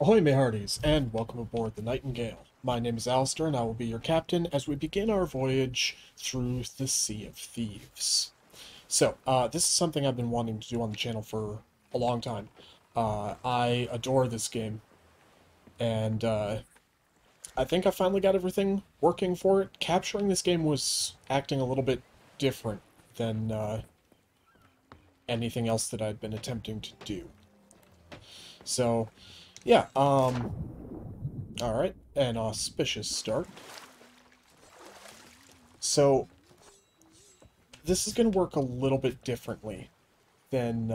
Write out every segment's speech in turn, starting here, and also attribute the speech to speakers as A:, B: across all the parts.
A: Ahoy, my hearties, and welcome aboard the Nightingale. My name is Alistair, and I will be your captain as we begin our voyage through the Sea of Thieves. This is something I've been wanting to do on the channel for a long time. I adore this game, and I think I finally got everything working for it. Capturing this game was acting a little bit different than anything else that I'd been attempting to do. So, yeah, alright, an auspicious start. So, this is going to work a little bit differently than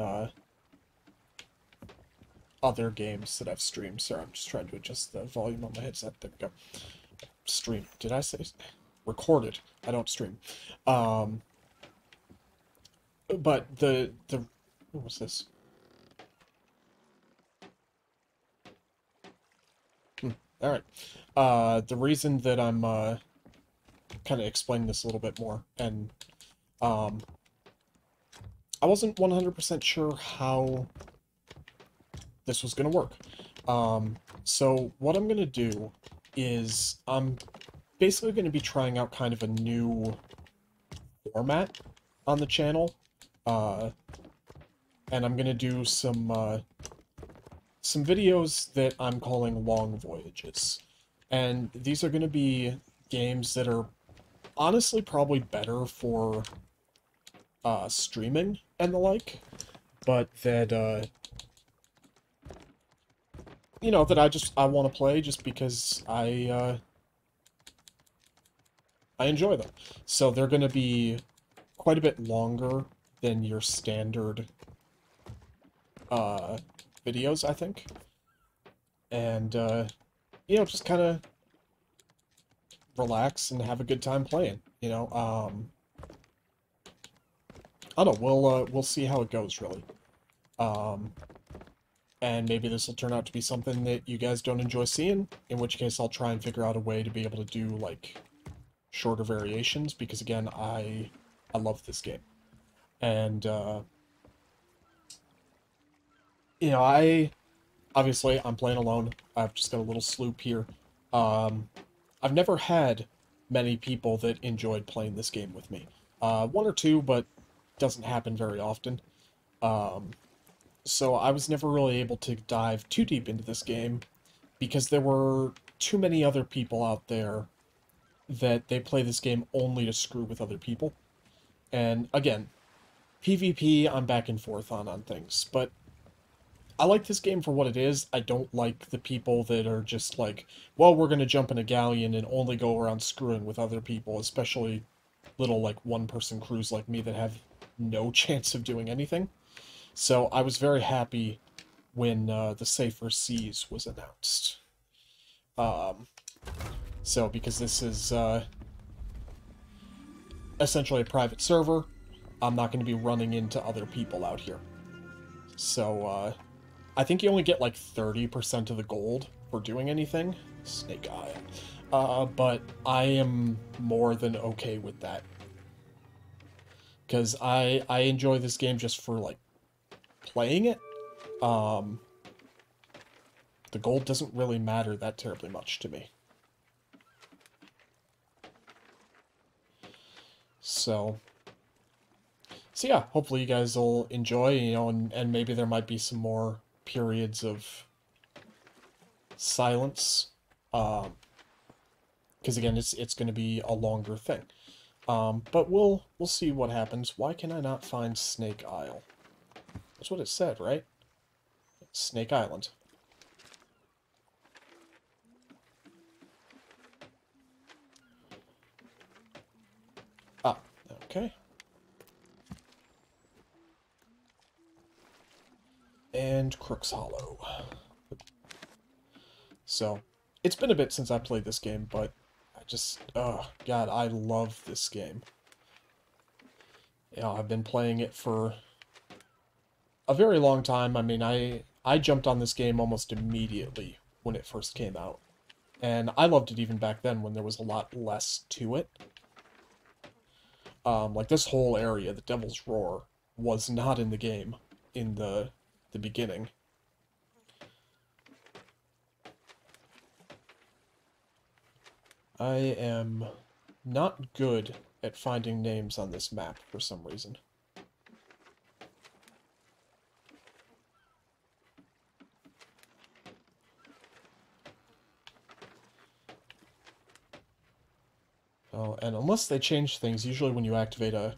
A: other games that I've streamed. Sorry, I'm just trying to adjust the volume on my headset. There we go. Stream. Did I say? Recorded. I don't stream. But what was this? Alright. The reason that I'm kind of explaining this a little bit more, and I wasn't 100% sure how this was going to work. So what I'm going to do is I'm basically going to be trying out kind of a new format on the channel. And I'm going to do some videos that I'm calling long voyages. And these are going to be games that are honestly probably better for streaming and the like, but that you know, that I want to play just because I enjoy them. So they're going to be quite a bit longer than your standard videos, I think. And you know, just kind of relax and have a good time playing, you know. I don't know, we'll see how it goes, really. And maybe this will turn out to be something that you guys don't enjoy seeing, in which case I'll try and figure out a way to be able to do, like, shorter variations, because, again, I love this game. And, you know, obviously, I'm playing alone. I've just got a little sloop here. I've never had many people that enjoyed playing this game with me. One or two, but doesn't happen very often. So I was never really able to dive too deep into this game because there were too many other people out there that they play this game only to screw with other people. And again, PvP I'm back and forth on things, but I like this game for what it is. I don't like the people that are just like, well, we're going to jump in a galleon and only go around screwing with other people, especially little, like, one-person crews like me that have no chance of doing anything. So I was very happy when the Safer Seas was announced. So because this is essentially a private server, I'm not going to be running into other people out here. So I think you only get like 30% of the gold for doing anything. Snake Isle. But I am more than okay with that. Because I enjoy this game just for, like, playing it. The gold doesn't really matter that terribly much to me. So yeah, hopefully you guys will enjoy, you know, and maybe there might be some more periods of silence. Because again, it's going to be a longer thing. But we'll see what happens. Why can I not find Snake Isle? That's what it said, right? Snake Island. Ah, okay. And Crook's Hollow. So, it's been a bit since I played this game, but I just, oh god, I love this game. You know, I've been playing it for a very long time. I mean, I jumped on this game almost immediately when it first came out. And I loved it even back then when there was a lot less to it. Like this whole area, the Devil's Roar, was not in the game in the beginning. I am not good at finding names on this map for some reason. Oh, and unless they change things, usually when you activate a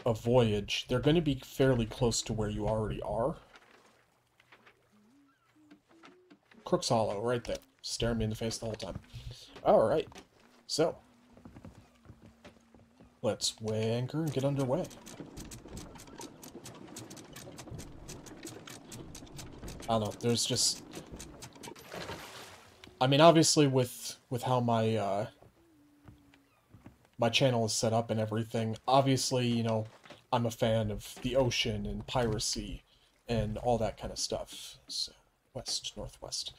A: voyage, they're going to be fairly close to where you already are. Crook's Hollow, right there. Staring me in the face the whole time. Alright, so let's weigh anchor and get underway. I don't know, there's just... I mean, obviously with how my, my channel is set up and everything, obviously, you know, I'm a fan of the ocean and piracy and all that kind of stuff. So, west, northwest.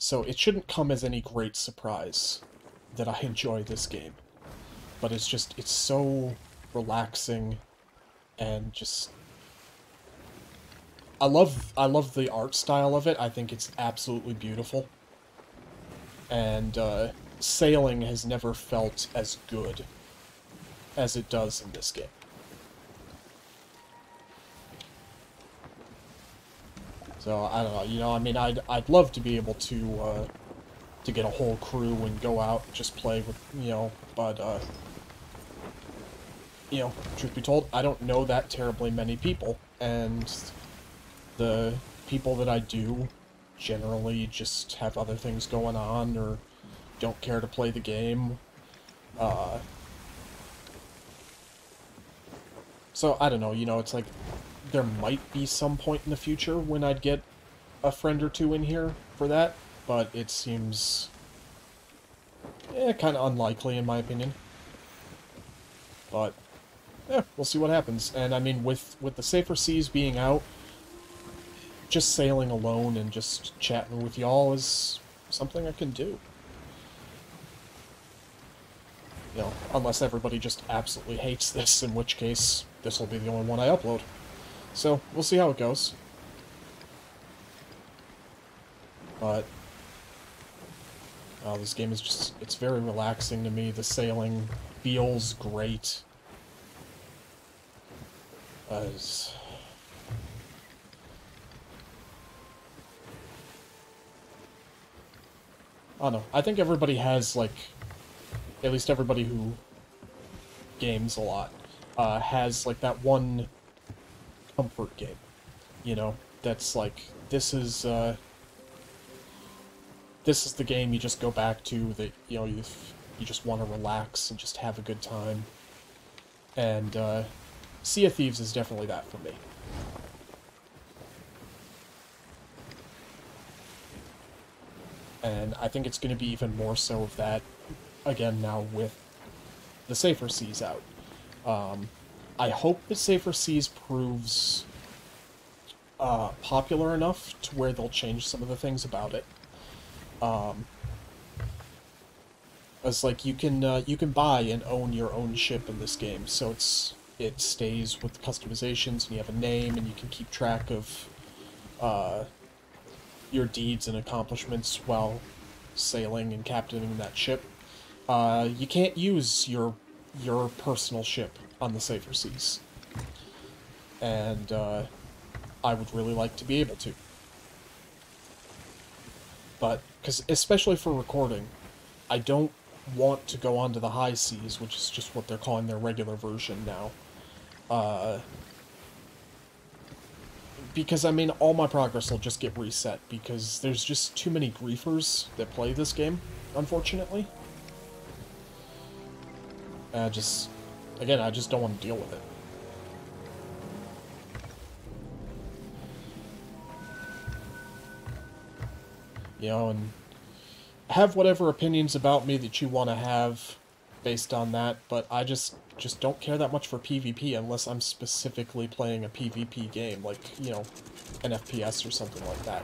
A: So it shouldn't come as any great surprise that I enjoy this game. But it's just, it's so relaxing and just... I love the art style of it. I think it's absolutely beautiful. And, sailing has never felt as good as it does in this game. So, I don't know, you know, I mean, I'd love to be able to get a whole crew and go out and just play with, you know, but, you know, truth be told, I don't know that terribly many people, and the people that I do generally just have other things going on, or don't care to play the game. So, I don't know, you know, it's like, there might be some point in the future when I'd get a friend or two in here for that, but it seems kind of unlikely in my opinion. But yeah, we'll see what happens. And I mean, with the Safer Seas being out, just sailing alone and just chatting with y'all is something I can do. You know, unless everybody just absolutely hates this, in which case this will be the only one I upload. So, we'll see how it goes. But this game is just, it's very relaxing to me. The sailing feels great. I don't know. I think everybody has, like, at least everybody who games a lot, has, like, that one comfort game, you know? That's, like, this is the game you just go back to that, you know, you just want to relax and just have a good time. And, Sea of Thieves is definitely that for me. And I think it's going to be even more so of that, again, now with the Safer Seas out. I hope the Safer Seas proves popular enough to where they'll change some of the things about it. It's like you can buy and own your own ship in this game, so it stays with customizations, and you have a name, and you can keep track of your deeds and accomplishments while sailing and captaining that ship. You can't use your personal ship on the Safer Seas, and I would really like to be able to. But, because especially for recording, I don't want to go onto the high seas, which is just what they're calling their regular version now. Because, I mean, all my progress will just get reset, because there's just too many griefers that play this game, unfortunately. And again, I just don't want to deal with it. You know, and have whatever opinions about me that you want to have based on that, but I just don't care that much for PvP unless I'm specifically playing a PvP game, like, you know, an FPS or something like that.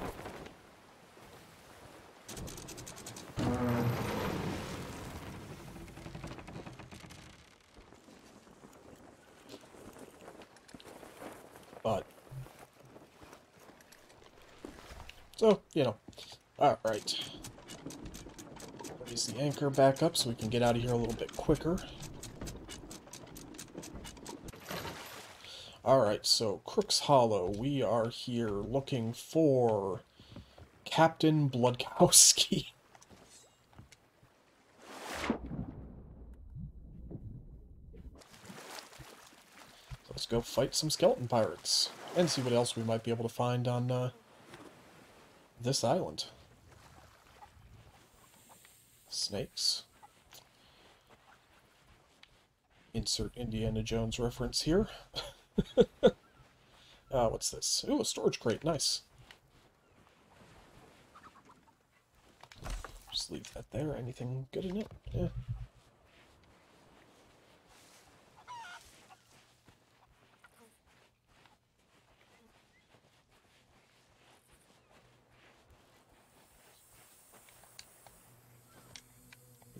A: But, so, you know, alright. Raise the anchor back up so we can get out of here a little bit quicker. Alright, so Crook's Hollow. We are here looking for Captain Bloodkowski. Let's go fight some skeleton pirates and see what else we might be able to find on this island. Snakes. Insert Indiana Jones reference here. What's this? Ooh, a storage crate. Nice. Just leave that there. Anything good in it? Yeah.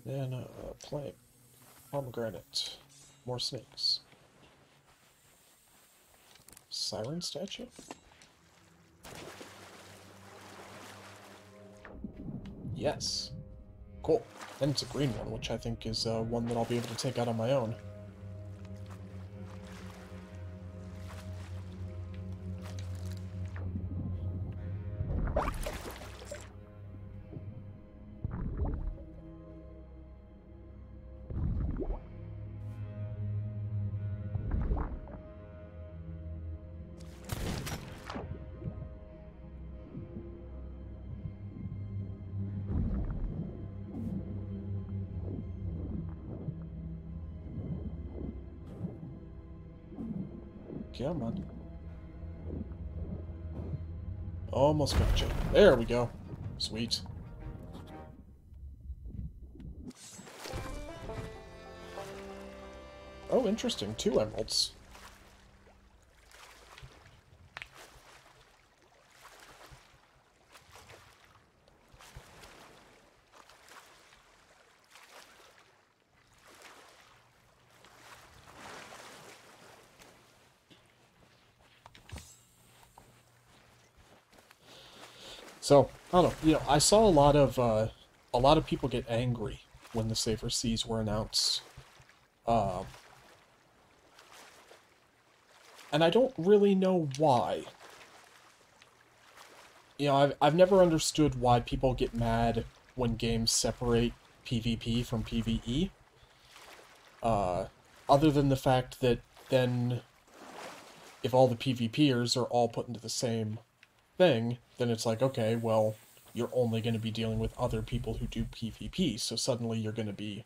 A: Banana, plank, pomegranate, more snakes. Siren statue? Yes. Cool. And it's a green one, which I think is one that I'll be able to take out on my own. Come on. Almost got you. There we go. Sweet. Oh, interesting. 2 emeralds. So, I don't know, I saw a lot of people get angry when the Safer Seas were announced. And I don't really know why. I've never understood why people get mad when games separate PvP from PvE. Other than the fact that then, if all the PvPers are all put into the same thing, then it's like, okay, well, you're only going to be dealing with other people who do PvP, so suddenly you're going to be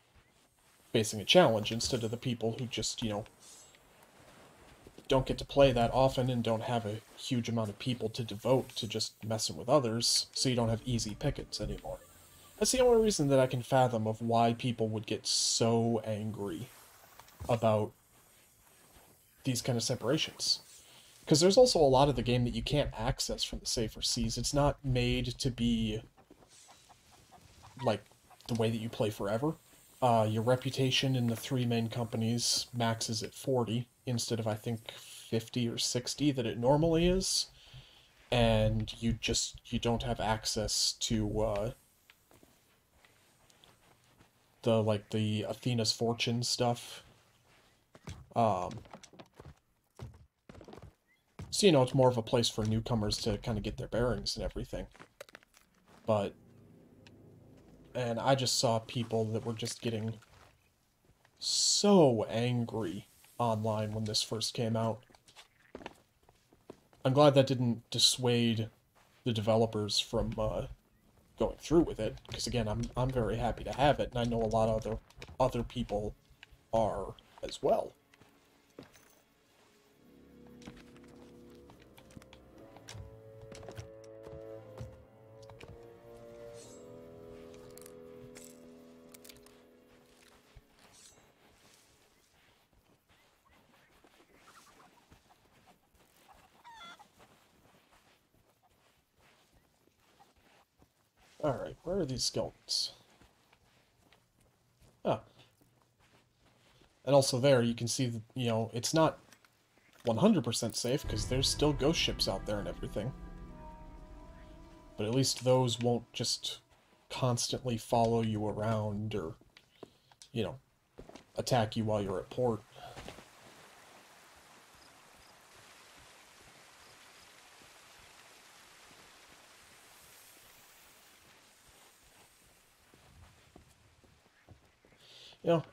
A: facing a challenge instead of the people who just, don't get to play that often and don't have a huge amount of people to devote to just messing with others, so you don't have easy pickets anymore. That's the only reason that I can fathom of why people would get so angry about these kind of separations. Because there's also a lot of the game that you can't access from the Safer Seas. It's not made to be, like, the way that you play forever. Your reputation in the 3 main companies maxes at 40, instead of, I think, 50 or 60 that it normally is. And you don't have access to, the Athena's Fortune stuff. So, it's more of a place for newcomers to kind of get their bearings and everything. And I just saw people that were just getting so angry online when this first came out. I'm glad that didn't dissuade the developers from going through with it, because again, I'm very happy to have it, and I know a lot of other people are as well. Alright, where are these skeletons? Ah. And also there, you can see that, it's not 100% safe, because there's still ghost ships out there and everything. But at least those won't just constantly follow you around or, you know, attack you while you're at port.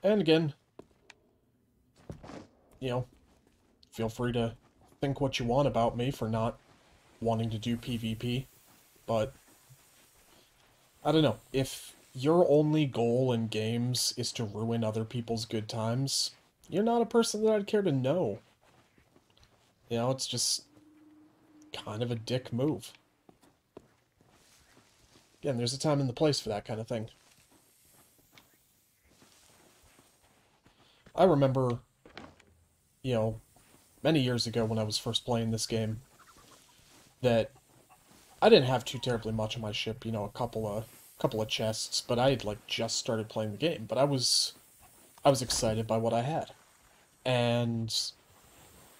A: And again, you know, feel free to think what you want about me for not wanting to do PvP, but I don't know. If your only goal in games is to ruin other people's good times, you're not a person that I'd care to know. It's just kind of a dick move. Again, there's a time and the place for that kind of thing. I remember, you know, many years ago when I was first playing this game, that I didn't have too terribly much on my ship, a couple of chests, but I had like just started playing the game, but I was excited by what I had. And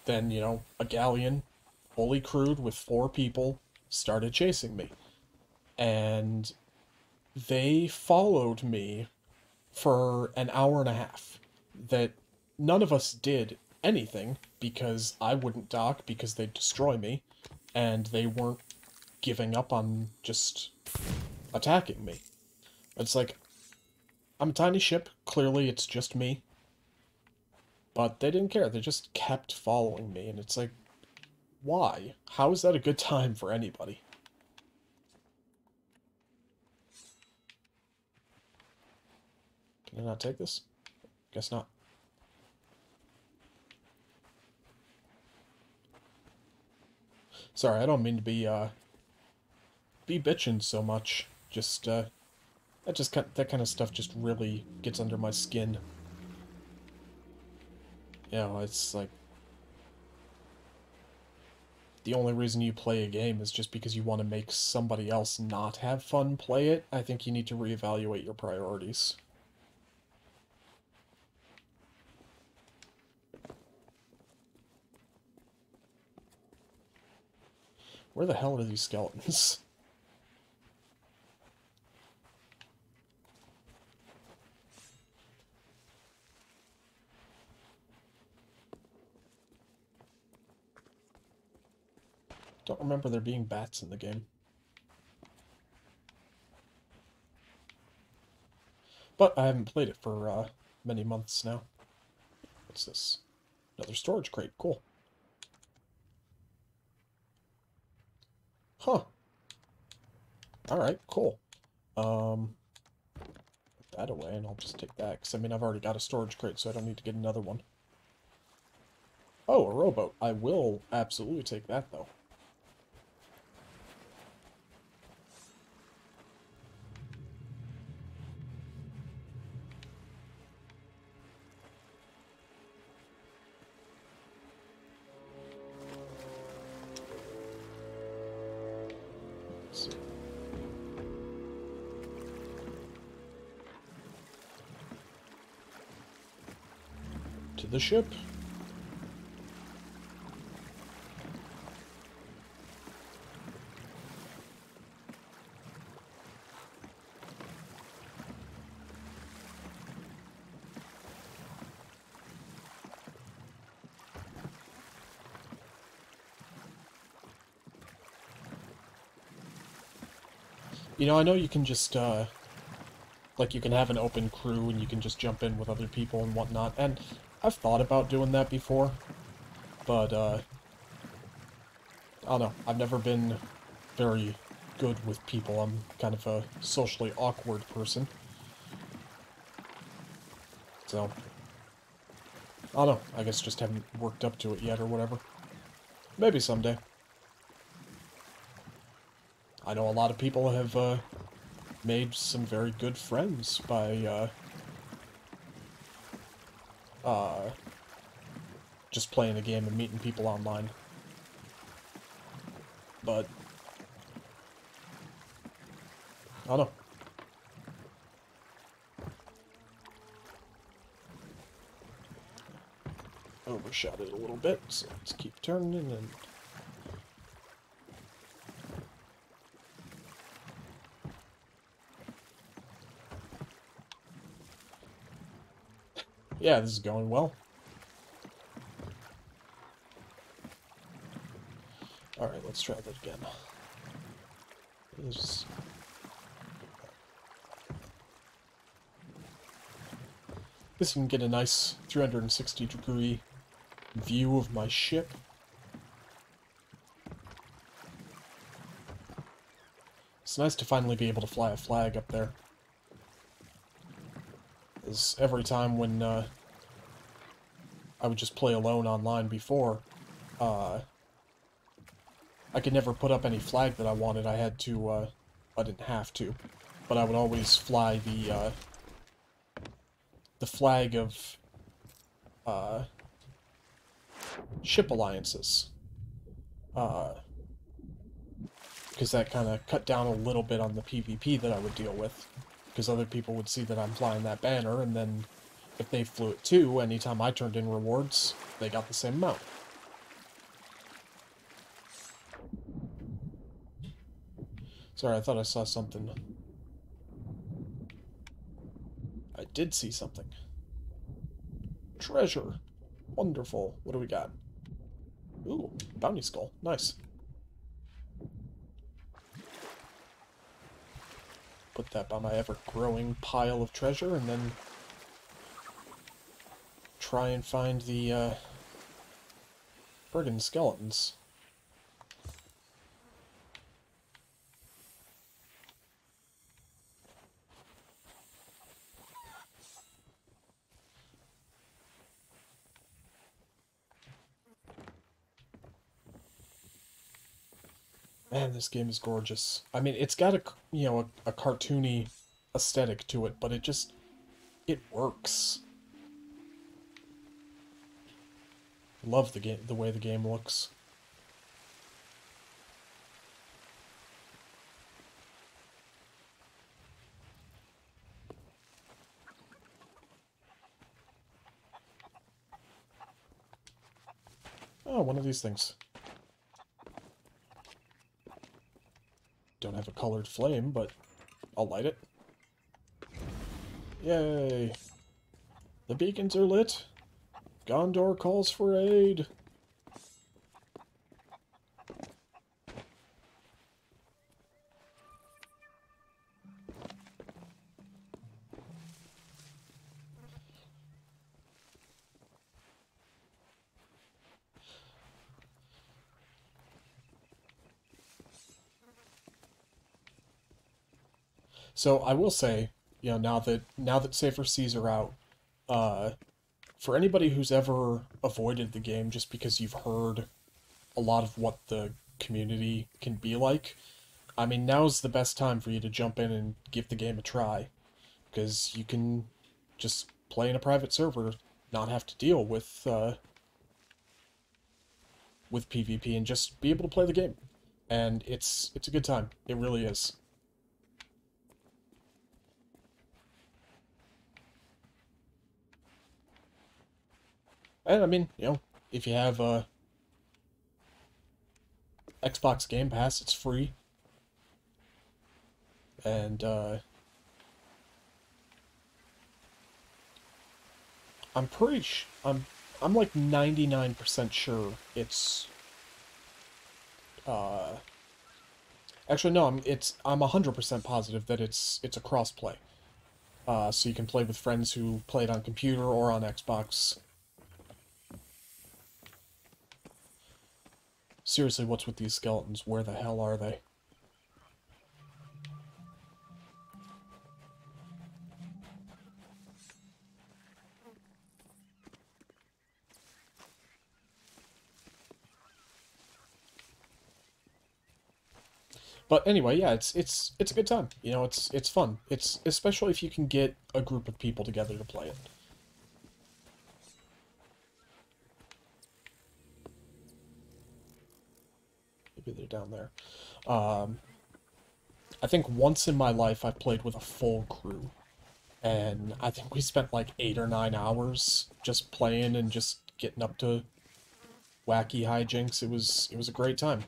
A: then, a galleon, fully crewed with 4 people, started chasing me. And they followed me for an hour and a half. That none of us did anything because I wouldn't dock because they'd destroy me, and they weren't giving up on just attacking me. It's like, I'm a tiny ship, clearly it's just me, but they didn't care, they just kept following me, and it's like, why? How is that a good time for anybody? Can I not take this? Guess not. Sorry, I don't mean to be bitching so much. Just, that kind of stuff just really gets under my skin. It's like, the only reason you play a game is just because you want to make somebody else not have fun play it. I think you need to reevaluate your priorities. Where the hell are these skeletons? Don't remember there being bats in the game. But I haven't played it for many months now. What's this? Another storage crate. Cool. Huh. Alright, cool. Put that away, and I'll just take that, because, I've already got a storage crate, so I don't need to get another one. Oh, a rowboat. I will absolutely take that, though. Let's see. To the ship. I know you can just, like, you can have an open crew and you can just jump in with other people and whatnot, and I've thought about doing that before, but, I don't know, I've never been very good with people. I'm kind of a socially awkward person. So, I don't know, I guess just haven't worked up to it yet or whatever. Maybe someday. I know a lot of people have, made some very good friends by, just playing a game and meeting people online. But, I don't know. Overshot it a little bit, so let's keep turning and... Yeah, this is going well. Alright, let's try that again. This can get a nice 360-degree view of my ship. It's nice to finally be able to fly a flag up there. Because every time when I would just play alone online before, I could never put up any flag that I wanted. I had to, I didn't have to, but I would always fly the flag of, ship alliances. Because that kind of cut down a little bit on the PvP that I would deal with. Because other people would see that I'm flying that banner, and then if they flew it too, anytime I turned in rewards, they got the same amount. Sorry, I thought I saw something. I did see something. Treasure. Wonderful. What do we got? Ooh, bounty skull. Nice. Put that by my ever-growing pile of treasure, and then try and find the, friggin' skeletons. Man, this game is gorgeous. I mean, it's got a cartoony aesthetic to it, but it works. Love the way the game looks. Oh, one of these things. Don't have a colored flame, but I'll light it. Yay! The beacons are lit! Gondor calls for aid! So I will say, now that Safer Seas are out, for anybody who's ever avoided the game just because you've heard a lot of what the community can be like, I mean, now's the best time for you to jump in and give the game a try, because you can just play in a private server, not have to deal with PvP, and just be able to play the game. And it's a good time. It really is. And I mean, if you have Xbox Game Pass, it's free. And I'm pretty I'm like 99% sure it's actually no, I'm 100% positive that it's a crossplay. So you can play with friends who play it on computer or on Xbox. Seriously, what's with these skeletons? Where the hell are they? But anyway, yeah, it's a good time. It's fun. It's especially if you can get a group of people together to play it. Maybe they're down there. I think once in my life I played with a full crew, and I think we spent like 8 or 9 hours just playing and just getting up to wacky hijinks. It was a great time.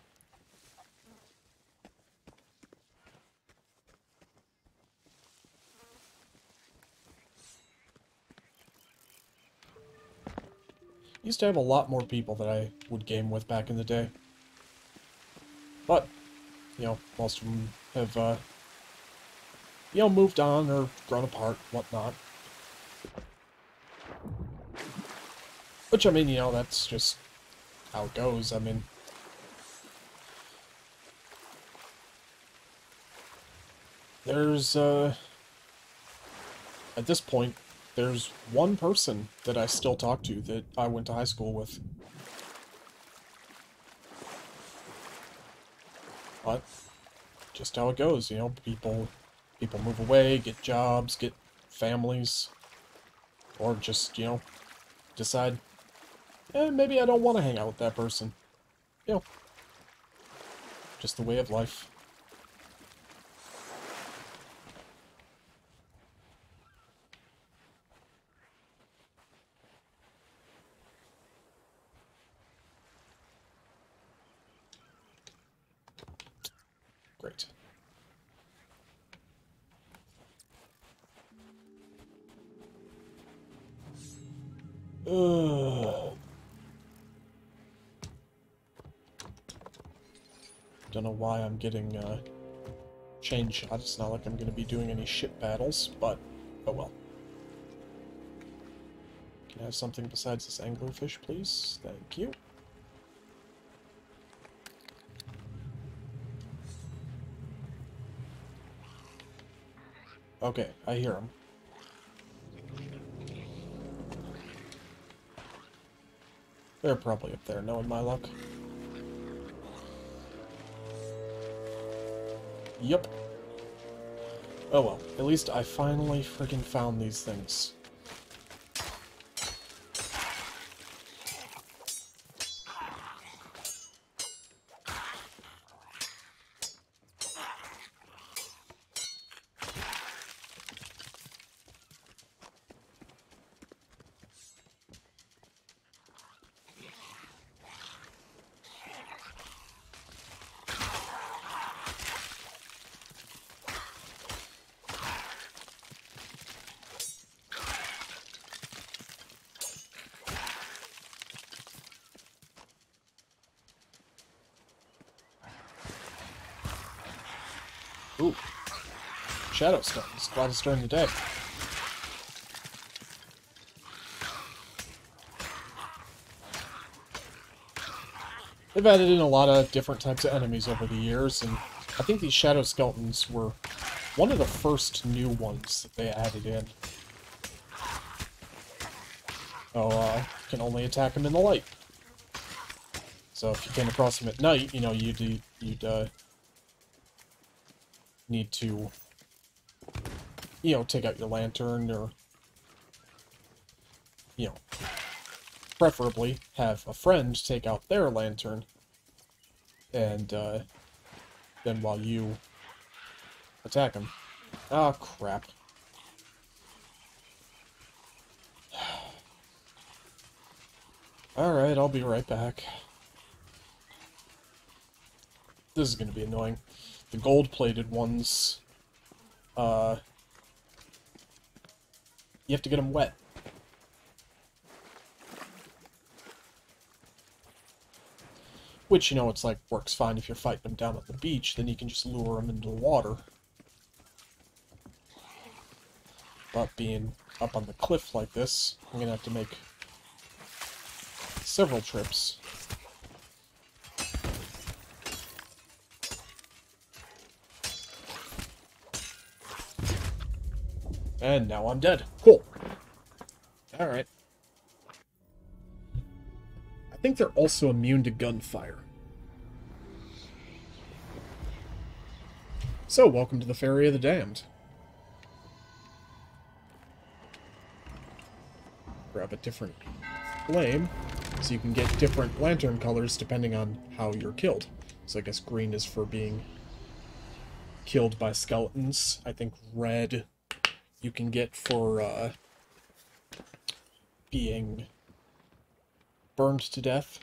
A: Used to have a lot more people that I would game with back in the day. But, you know, most of them have, you know, moved on or grown apart, whatnot. Which, I mean, you know, that's just how it goes. I mean, there's, at this point, there's one person that I still talk to that I went to high school with. But, just how it goes, you know, people move away, get jobs, get families, or just, you know, decide, maybe I don't want to hang out with that person. You know, just the way of life. Great. Ugh. Don't know why I'm getting, chain shot. It's not like I'm going to be doing any ship battles, but, oh well. Can I have something besides this anglerfish, please? Thank you. Okay, I hear him. They're probably up there, knowing my luck. Yep. Oh well, at least I finally friggin' found these things. Ooh. Shadow stones. Glad it's during the day. They've added in a lot of different types of enemies over the years, and I think these shadow skeletons were one of the first new ones that they added in. Oh, you can only attack them in the light. So if you came across them at night, you know, you'd need to, you know, take out your lantern, or, you know, preferably have a friend take out their lantern, and then while you attack them. Ah, crap. Alright, I'll be right back. This is gonna be annoying. The gold-plated ones, you have to get them wet. Which, you know, it's like, works fine if you're fighting them down at the beach, then you can just lure them into the water. But being up on the cliff like this, I'm gonna have to make several trips. And now I'm dead. Cool. Alright. I think they're also immune to gunfire. So, welcome to the Ferry of the Damned. Grab a different flame, so you can get different lantern colors depending on how you're killed. So I guess green is for being killed by skeletons. I think red you can get for, being burned to death.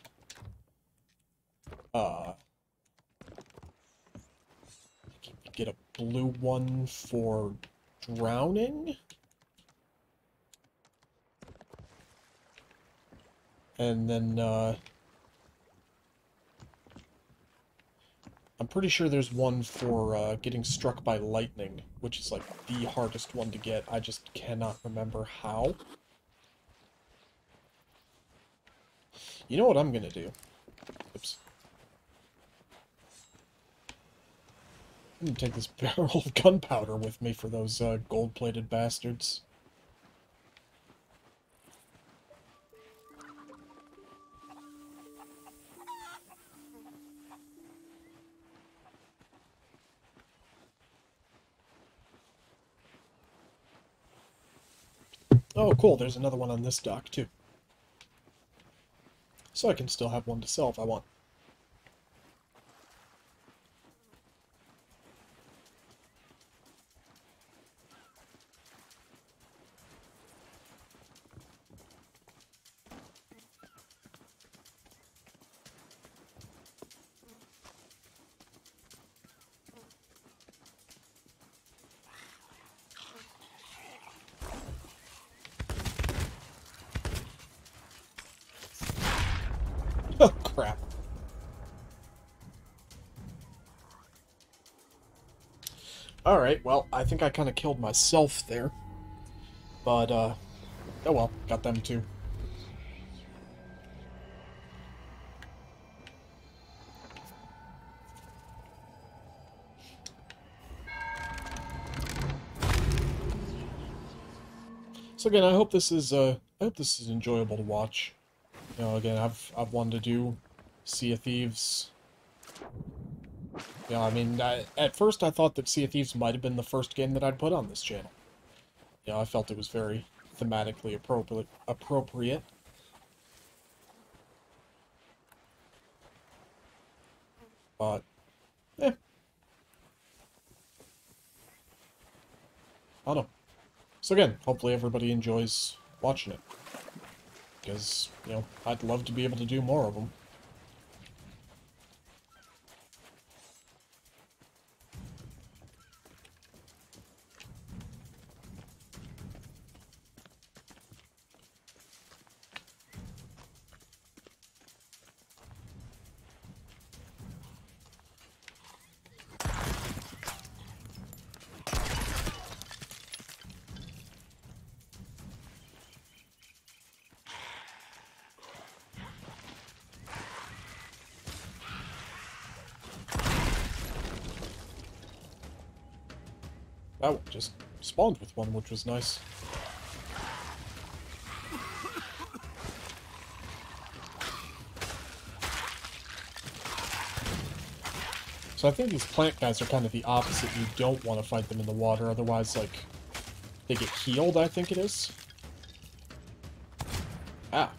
A: You can get a blue one for drowning. And then, I'm pretty sure there's one for, getting struck by lightning, which is, like, the hardest one to get. I just cannot remember how. You know what I'm gonna do? Oops. I'm gonna take this barrel of gunpowder with me for those, gold-plated bastards. Oh, cool, there's another one on this dock, too. So I can still have one to sell if I want. Oh, crap. Alright, well, I think I kind of killed myself there. But, oh well, got them too. So again, I hope this is enjoyable to watch. You know, again, I've wanted to do Sea of Thieves. Yeah, I mean, at first I thought that Sea of Thieves might have been the first game that I'd put on this channel. You know, I felt it was very thematically appropriate. But, eh. I don't know. So again, hopefully everybody enjoys watching it. Because, you know, I'd love to be able to do more of them. Oh, just spawned with one, which was nice. So I think these plant guys are kind of the opposite. You don't want to fight them in the water, otherwise, like, they get healed, I think it is. Ah.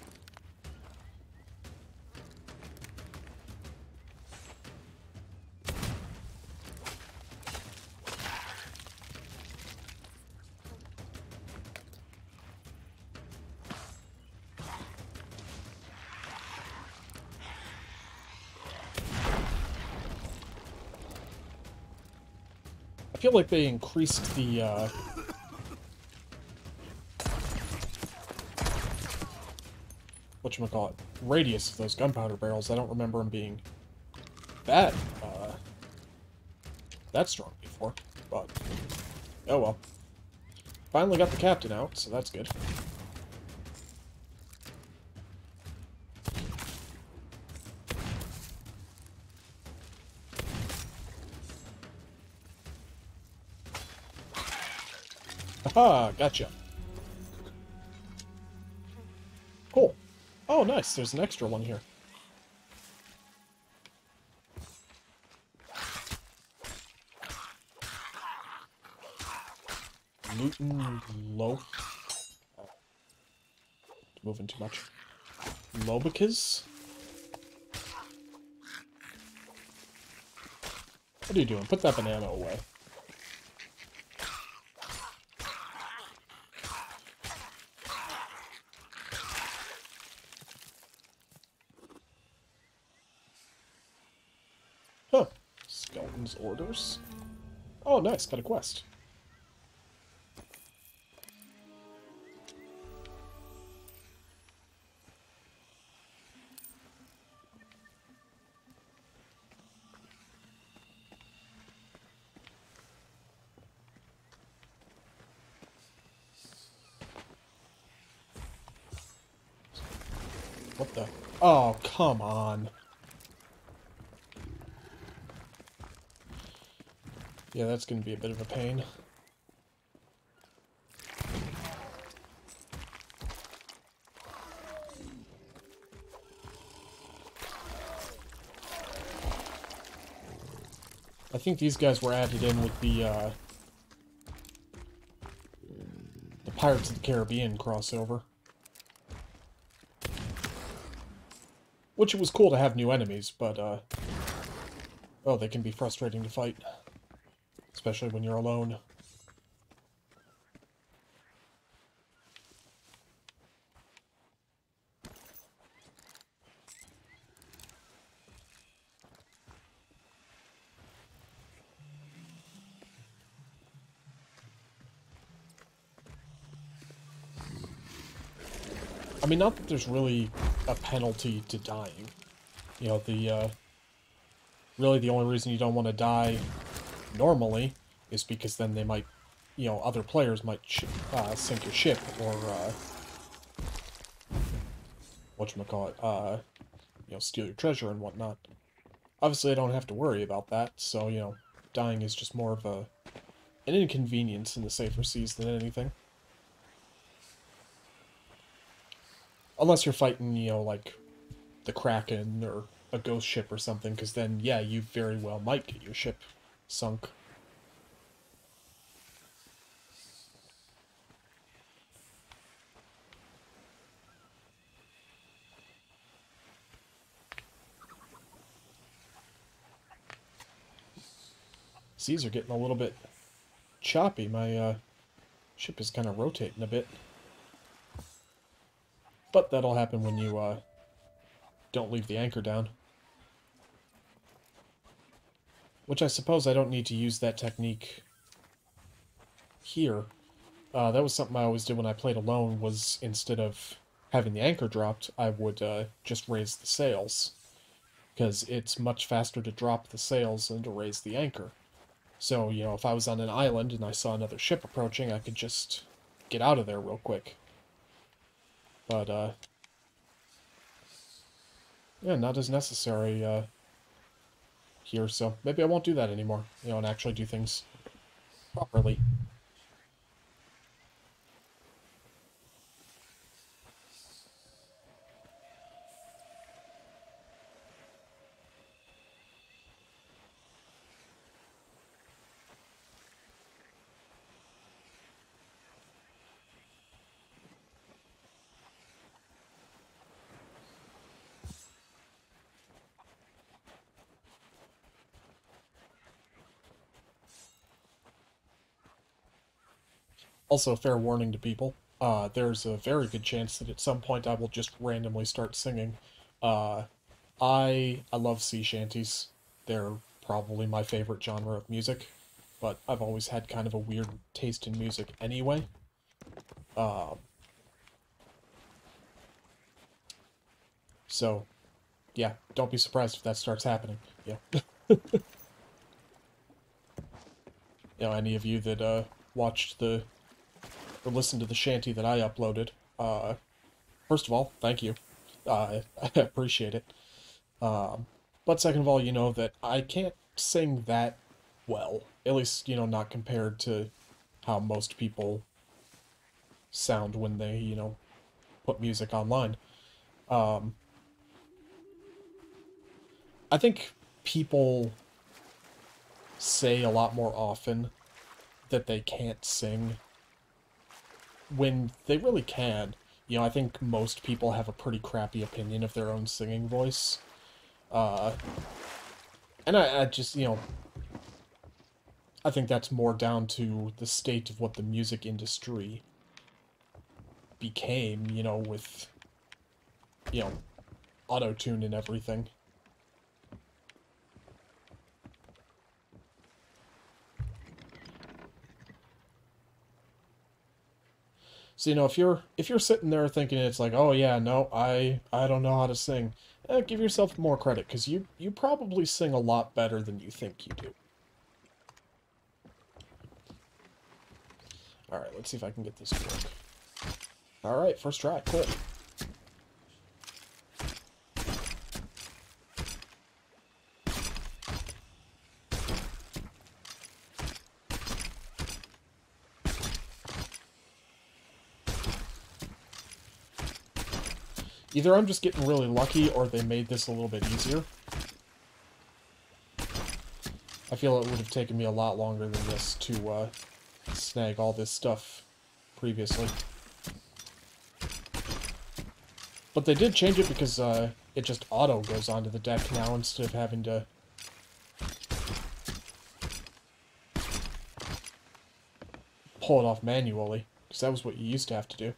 A: I feel like they increased the, whatchamacallit, radius of those gunpowder barrels. I don't remember them being that, that strong before, but, oh well. Finally got the captain out, so that's good. Aha, gotcha. Cool. Oh, nice, there's an extra one here. Luton Low. Moving too much. Lobicas? What are you doing? Put that banana away. Huh. Skeleton's orders. Oh, nice. Got a quest. What the? Oh, come on. Yeah, that's gonna be a bit of a pain. I think these guys were added in with the Pirates of the Caribbean crossover. Which it was cool to have new enemies, but, oh, they can be frustrating to fight. Especially when you're alone. I mean, not that there's really a penalty to dying. You know, really the only reason you don't want to die normally is because then they might, you know, other players might sink your ship or, whatchamacallit, you know, steal your treasure and whatnot. Obviously, I don't have to worry about that, so, you know, dying is just more of an inconvenience in the safer seas than anything. Unless you're fighting, you know, like, the Kraken or a ghost ship or something, because then, yeah, you very well might get your ship sunk. Seas are getting a little bit choppy. My ship is kind of rotating a bit. But that'll happen when you don't leave the anchor down. Which I suppose I don't need to use that technique here. That was something I always did when I played alone, was instead of having the anchor dropped, I would just raise the sails. Because it's much faster to drop the sails than to raise the anchor. So, you know, if I was on an island and I saw another ship approaching, I could just get out of there real quick. But, yeah, not as necessary here, so maybe I won't do that anymore, you know, and actually do things properly. Also, fair warning to people, there's a very good chance that at some point I will just randomly start singing. Uh, I love sea shanties. They're probably my favorite genre of music, but I've always had kind of a weird taste in music anyway. Uh, so, yeah, don't be surprised if that starts happening. Yeah. You know, any of you that watched the or listened to the shanty that I uploaded, first of all, thank you. I appreciate it. But second of all, you know that I can't sing that well. At least, you know, not compared to how most people sound when they, you know, put music online. Um, I think people say a lot more often that they can't sing when they really can. You know, I think most people have a pretty crappy opinion of their own singing voice. Uh, and I just, you know, I think that's more down to the state of what the music industry became, you know, with, you know, auto-tune and everything. So, you know, if you're sitting there thinking it's like, oh yeah, no, I don't know how to sing, give yourself more credit, because you probably sing a lot better than you think you do. Alright, let's see if I can get this to work. Alright, first try, cool. Either I'm just getting really lucky, or they made this a little bit easier. I feel it would have taken me a lot longer than this to snag all this stuff previously. But they did change it because it just auto goes onto the deck now instead of having to pull it off manually, because that was what you used to have to do.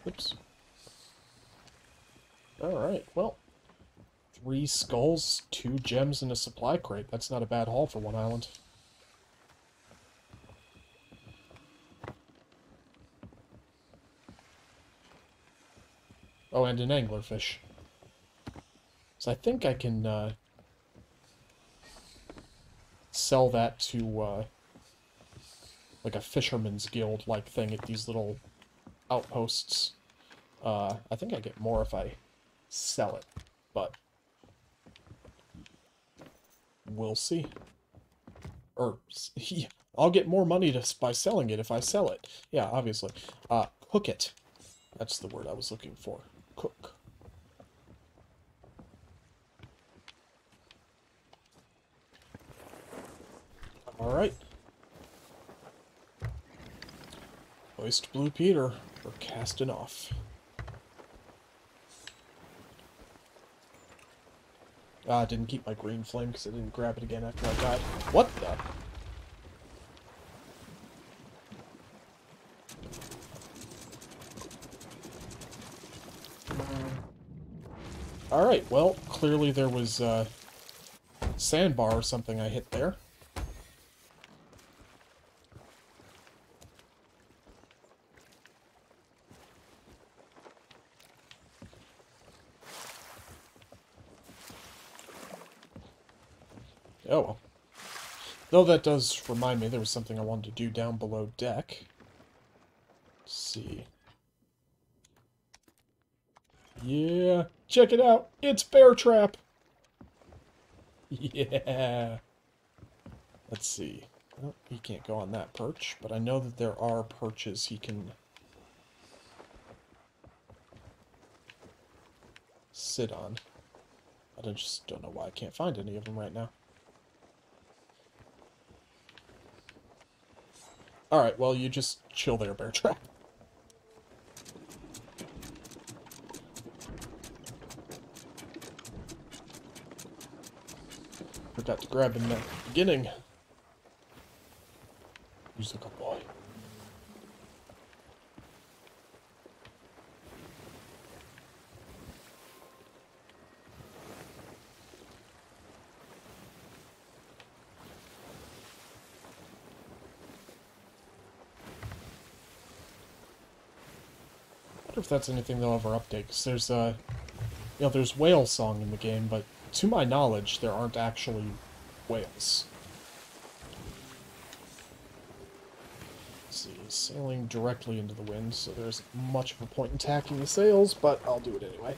A: Oops. Alright, well. 3 skulls, 2 gems, and a supply crate. That's not a bad haul for one island. Oh, and an anglerfish. So I think I can sell that to like a fisherman's guild-like thing at these little outposts. I think I get more if I sell it, but we'll see. Or, yeah, I'll get more money by selling it if I sell it. Yeah, obviously. Cook it. That's the word I was looking for. Cook. Alright. Hoist Blue Peter. We're casting off. I didn't keep my green flame because I didn't grab it again after I died. What the? Alright, well, clearly there was sandbar or something I hit there. Oh well. Though that does remind me there was something I wanted to do down below deck. Let's see. Yeah, check it out. It's Bear Trap. Yeah. Let's see. Oh, he can't go on that perch, but I know that there are perches he can sit on. I just don't know why I can't find any of them right now. Alright, well, you just chill there, Bear Trap. Forgot to grab him at the beginning. He's a good boy. I wonder if that's anything they'll ever update, because there's, there's whale song in the game, but to my knowledge, there aren't actually whales. Let's see, sailing directly into the wind, so there's much of a point in tacking the sails, but I'll do it anyway.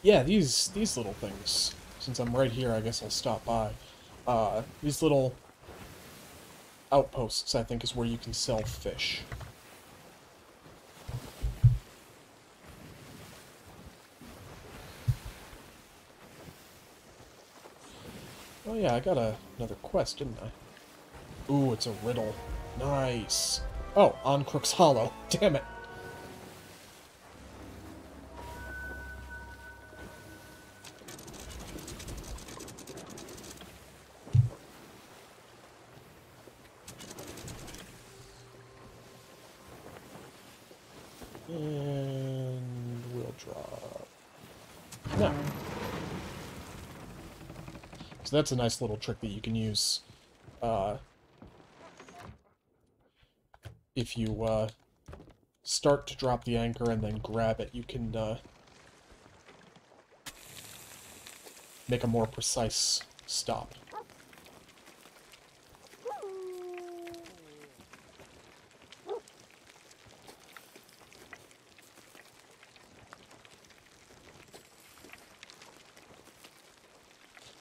A: Yeah, these little things. Since I'm right here, I guess I'll stop by. These little outposts, I think, is where you can sell fish. Oh yeah, I got another quest, didn't I? Ooh, it's a riddle. Nice. Oh, on Crook's Hollow. Damn it. And we'll drop. No. So that's a nice little trick that you can use if you start to drop the anchor and then grab it. You can make a more precise stop.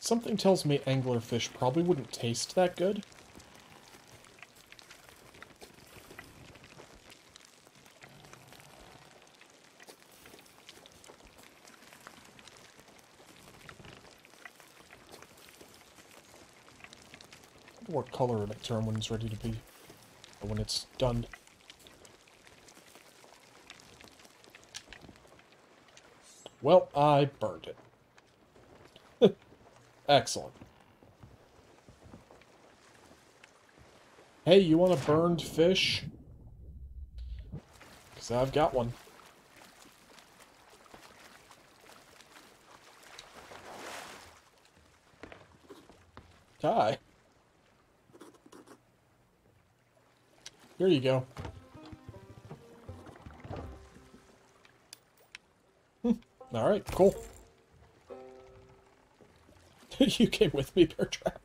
A: Something tells me anglerfish probably wouldn't taste that good. What color it'll turn when it's ready to be, or when it's done. Well, I burned it. Excellent. Hey, you want a burned fish? Because I've got one. Hi. Here you go. Alright, cool. You came with me, Bear Trap.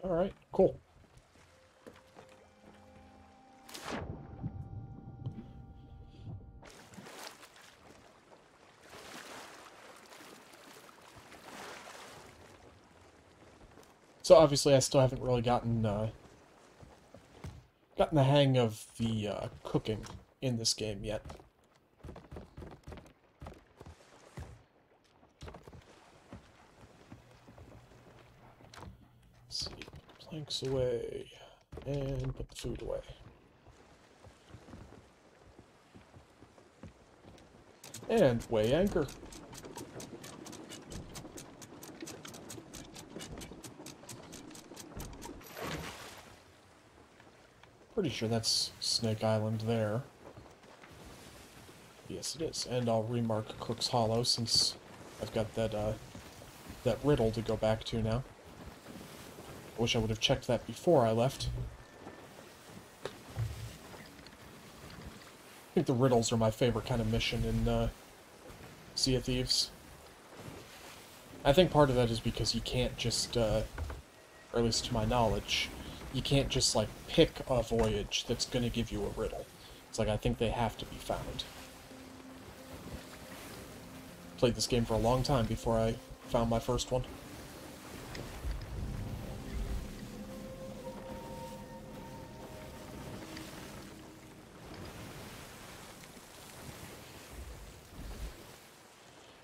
A: Alright, cool. So obviously I still haven't really gotten the hang of the cooking in this game yet. Let's see, planks away, and put the food away. And weigh anchor. Pretty sure that's Snake Island there. Yes, it is. And I'll remark Cook's Hollow since I've got that that riddle to go back to now. I wish I would have checked that before I left. I think the riddles are my favorite kind of mission in Sea of Thieves. I think part of that is because you can't just, or at least to my knowledge, you can't just, like, pick a voyage that's going to give you a riddle. It's like, I think they have to be found. Played this game for a long time before I found my first one.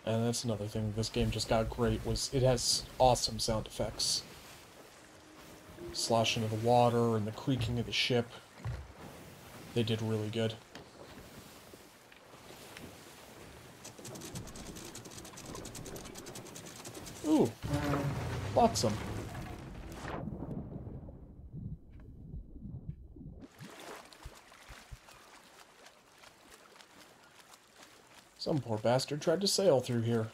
A: And that's another thing this game just got great, was it has awesome sound effects. Sloshing of the water and the creaking of the ship. They did really good. Ooh, flotsam. Some poor bastard tried to sail through here.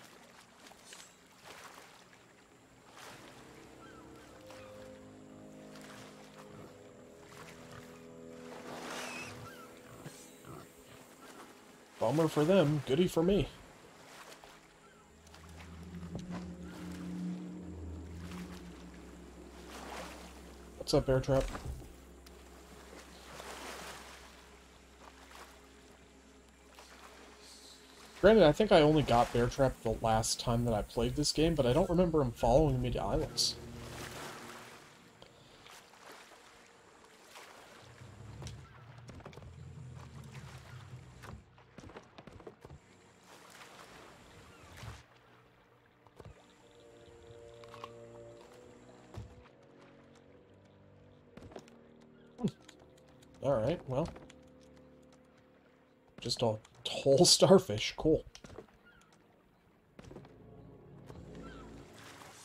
A: Bummer for them, goody for me. What's up, Bear Trap? Granted, I think I only got Bear Trap the last time that I played this game, but I don't remember him following me to islands. Alright, well. Just a whole starfish. Cool.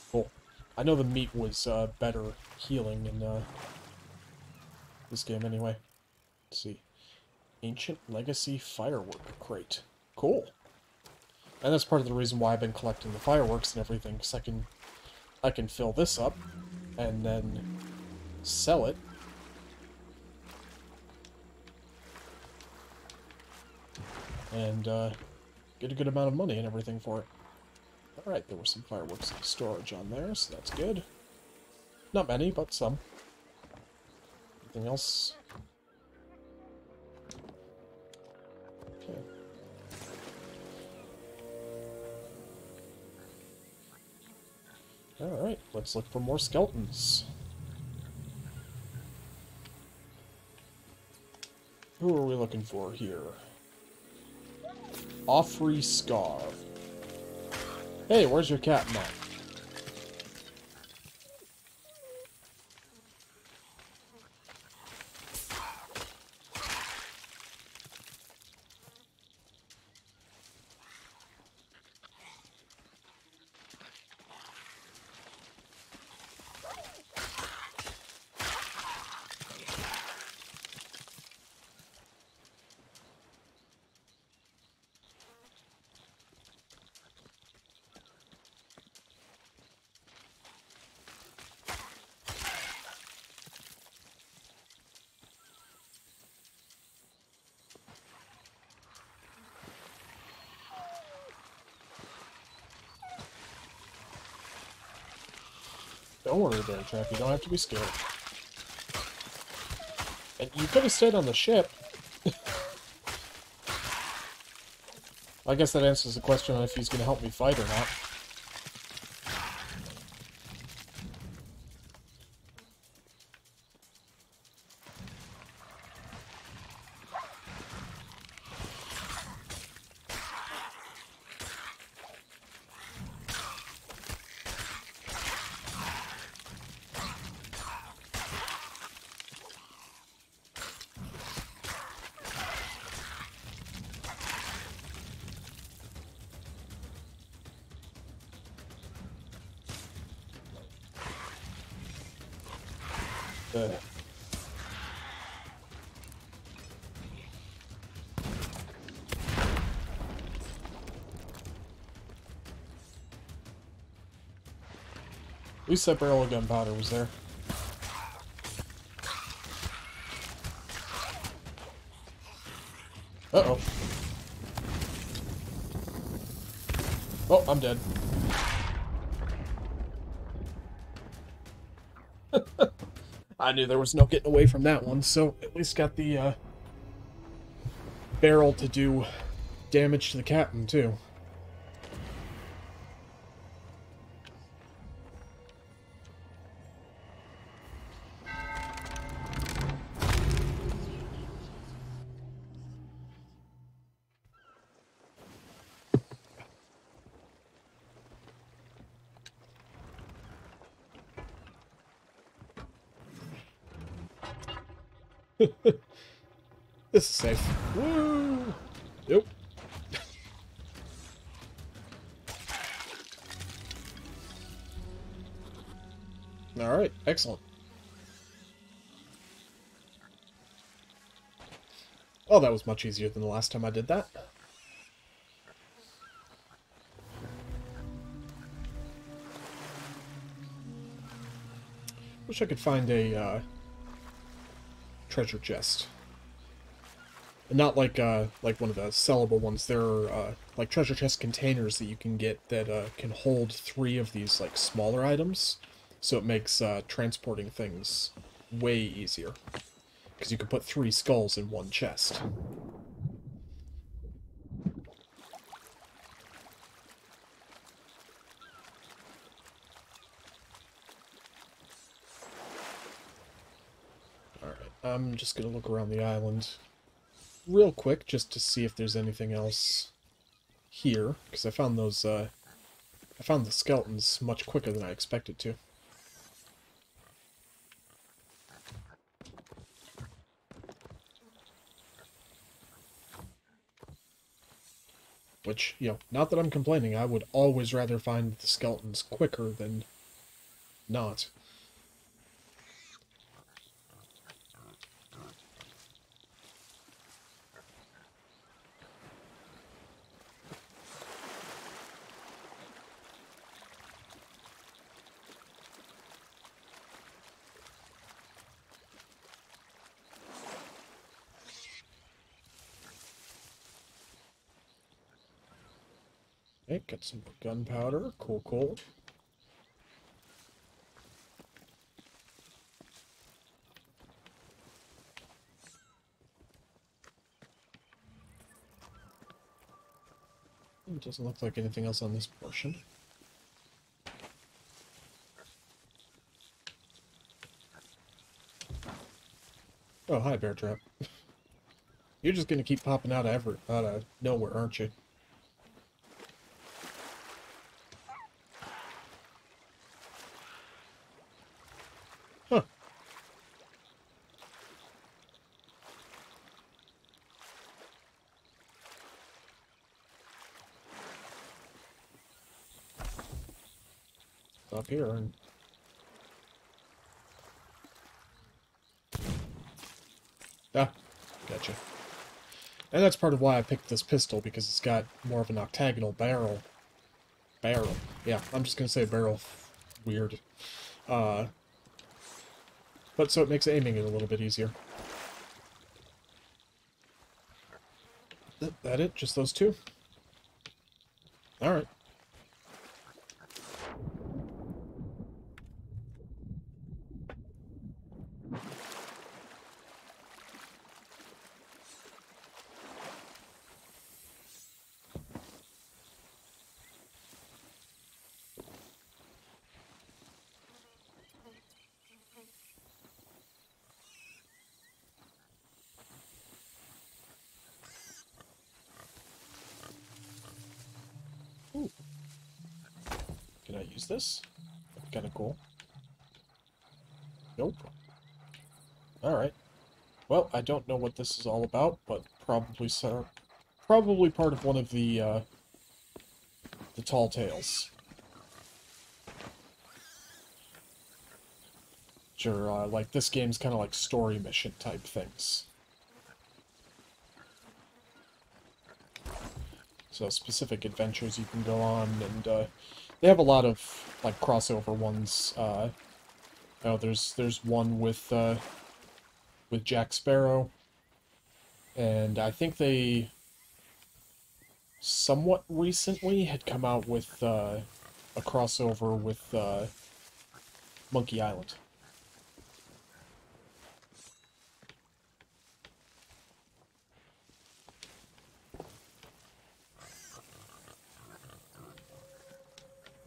A: Cool. I know the meat was better healing in this game anyway. Let's see. Ancient Legacy Firework Crate. Cool. And that's part of the reason why I've been collecting the fireworks and everything, because I can fill this up and then sell it. And get a good amount of money and everything for it. Alright, there were some fireworks storage on there, so that's good. Not many, but some. Anything else? Okay. Alright, let's look for more skeletons. Who are we looking for here? Offrey Scar. Hey, where's your cat, Matt? Don't worry, Bear Trap, you don't have to be scared. And you could have stayed on the ship. I guess that answers the question on if he's going to help me fight or not. Uh, At least that barrel of gunpowder was there. Uh-oh. Oh, I'm dead. I knew there was no getting away from that one, so at least got the barrel to do damage to the captain, too. This is safe. Woo! Yep. Alright, excellent. Oh, that was much easier than the last time I did that. Wish I could find a treasure chest. And not like one of the sellable ones. There are like treasure chest containers that you can get that can hold 3 of these like smaller items, so it makes transporting things way easier. Because you can put 3 skulls in one chest. Alright, I'm just gonna look around the island real quick just to see if there's anything else here, because I found those I found the skeletons much quicker than I expected to. Which, you know, not that I'm complaining, I would always rather find the skeletons quicker than not. Okay, got some gunpowder. Cool, cool. It doesn't look like anything else on this portion. Oh, hi, Bear Trap. You're just gonna keep popping out of nowhere, aren't you? Huh. Up here and... Ah, gotcha. And that's part of why I picked this pistol, because it's got more of an octagonal barrel. Barrel. Yeah, I'm just gonna say barrel. Weird. But so it makes aiming it a little bit easier. That it? Just those two? Alright. Ooh. Can I use this? That's kind of cool. Nope. Alright. Well, I don't know what this is all about, but probably so. Probably part of one of the tall tales. Sure, like, this game's kind of like story mission type things. So specific adventures you can go on, and they have a lot of like crossover ones. Oh, there's one with Jack Sparrow, and I think they somewhat recently had come out with a crossover with Monkey Island.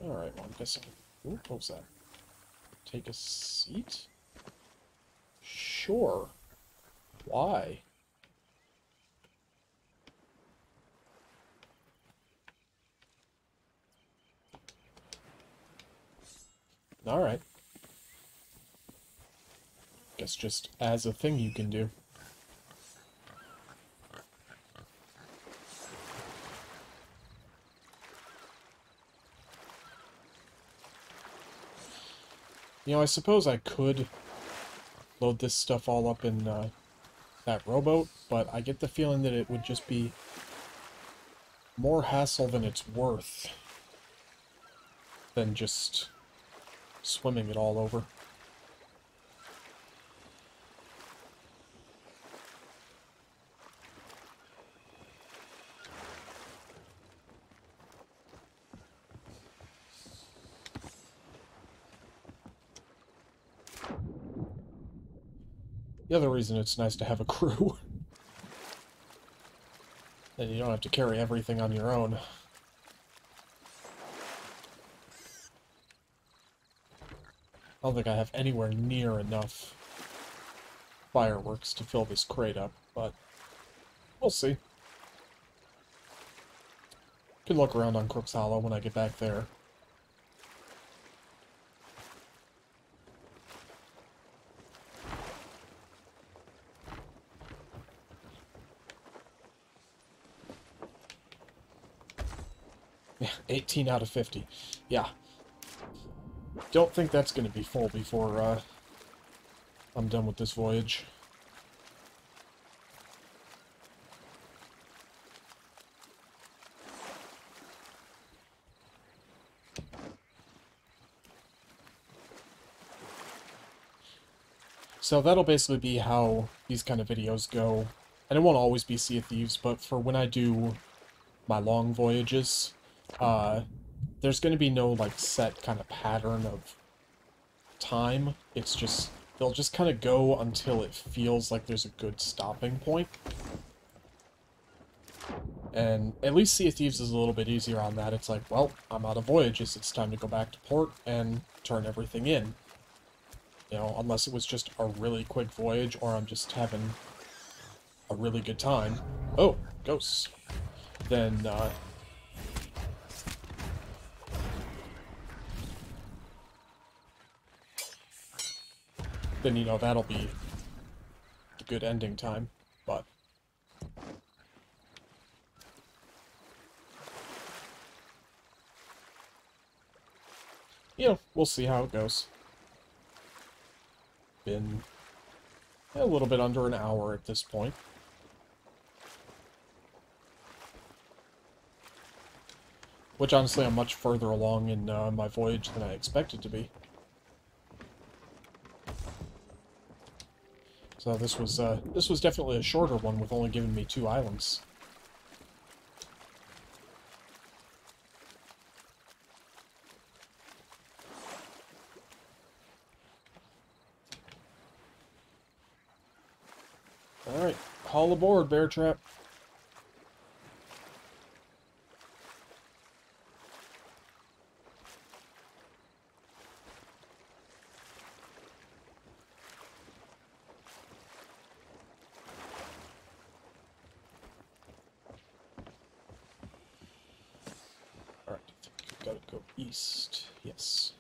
A: Alright, well, I'm guessing... Ooh, what was that? Take a seat? Sure. Why? Alright. Guess just as a thing you can do. You know, I suppose I could load this stuff all up in that rowboat, but I get the feeling that it would just be more hassle than it's worth than just swimming it all over. The other reason it's nice to have a crew. Then you don't have to carry everything on your own. I don't think I have anywhere near enough fireworks to fill this crate up, but we'll see. Can look around on Crook's Hollow when I get back there. Yeah, 18 out of 50. Yeah. Don't think that's going to be full before I'm done with this voyage. So that'll basically be how these kind of videos go. And it won't always be Sea of Thieves, but for when I do my long voyages, there's going to be no, like, set kind of pattern of time. It's just, they'll just kind of go until it feels like there's a good stopping point. And at least Sea of Thieves is a little bit easier on that. It's like, well, I'm out of voyages. It's time to go back to port and turn everything in. You know, unless it was just a really quick voyage or I'm just having a really good time. Oh, ghosts. Then, you know, that'll be the good ending time. But you know, we'll see how it goes. Been a little bit under an hour at this point. Which, honestly, I'm much further along in my voyage than I expected to be. So this was definitely a shorter one with only giving me 2 islands. Alright, haul aboard, Bear Trap. Alright, I think we've got to go east. Yes.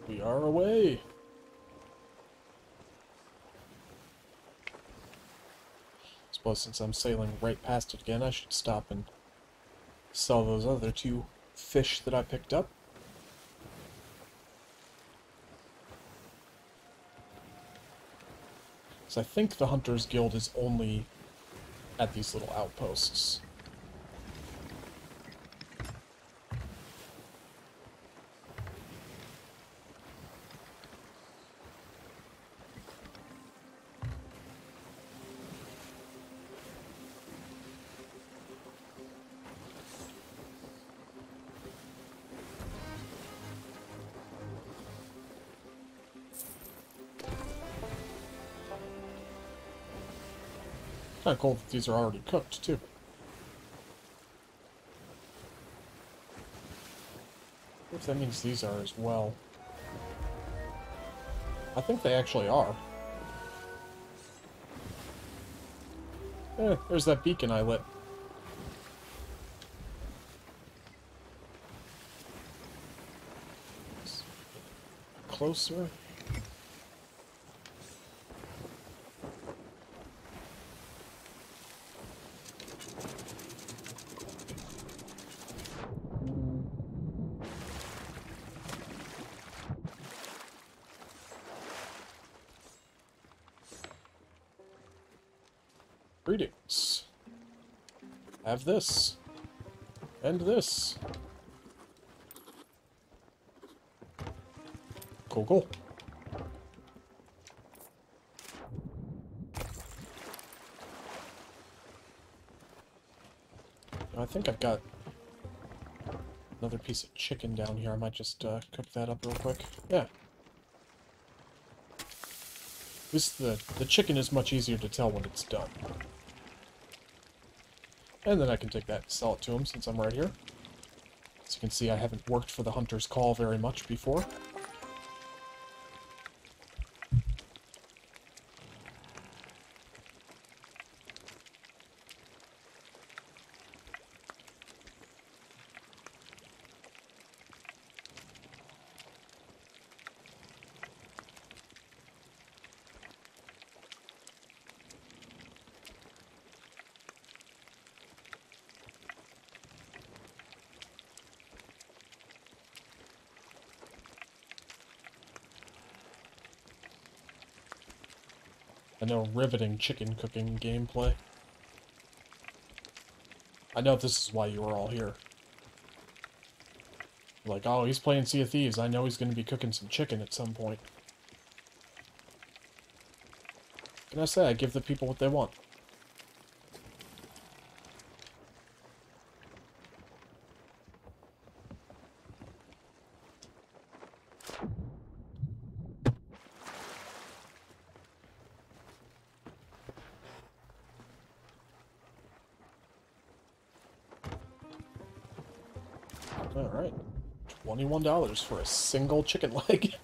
A: We are away! Suppose since I'm sailing right past it again, I should stop and sell those other 2 fish that I picked up. So I think the Hunters Guild is only at these little outposts. Kinda cool that these are already cooked, too. If that means these are as well. I think they actually are. There's that beacon I lit. Closer. Greetings. Have this. And this. Cool, cool. I think I've got another piece of chicken down here. I might just cook that up real quick. Yeah. This the chicken is much easier to tell when it's done. And then I can take that and sell it to him since I'm right here. As you can see, I haven't worked for the Hunter's Call very much before. I know, riveting chicken cooking gameplay. I know this is why you were all here. Like, oh, he's playing Sea of Thieves. I know he's going to be cooking some chicken at some point. Can I say? I give the people what they want. Alright. $21 for a single chicken leg.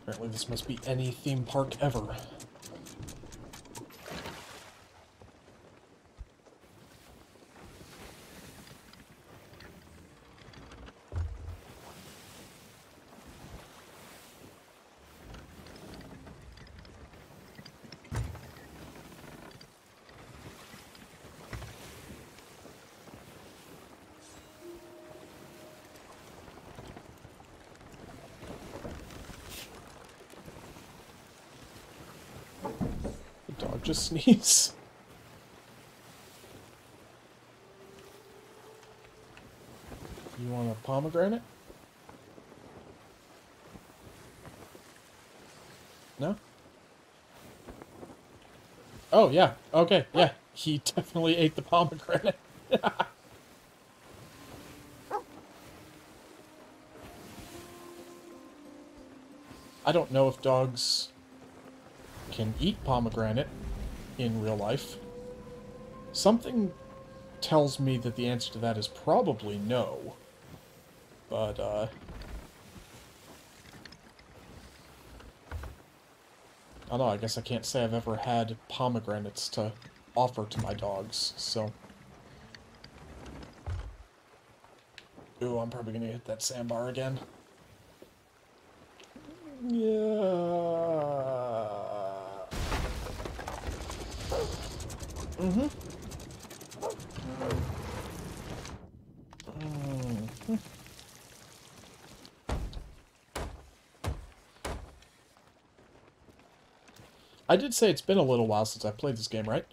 A: Apparently this must be any theme park ever. The dog just sneezed. You want a pomegranate? No? Oh, yeah. Okay, yeah. He definitely ate the pomegranate. I don't know if dogs can eat pomegranate in real life. Something tells me that the answer to that is probably no. But, I don't know, I guess I can't say I've ever had pomegranates to offer to my dogs, so... Ooh, I'm probably gonna hit that sandbar again. Yeah. Mm-hmm. Mm-hmm. I did say it's been a little while since I played this game, right?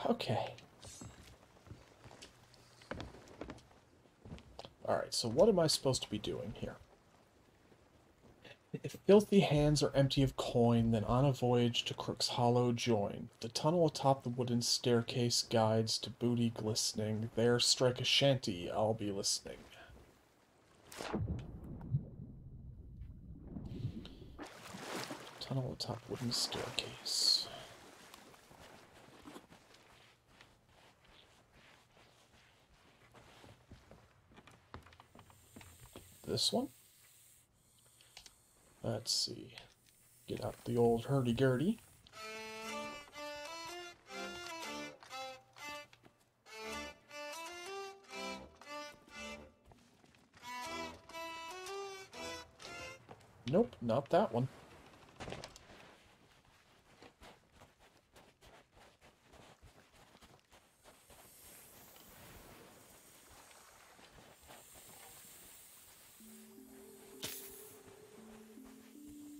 A: Okay. Alright, so what am I supposed to be doing here? If filthy hands are empty of coin, then on a voyage to Crook's Hollow join. The tunnel atop the wooden staircase guides to booty glistening. There strike a shanty, I'll be listening. Tunnel atop wooden staircase. This one? Let's see. Get out the old hurdy-gurdy. Nope, not that one.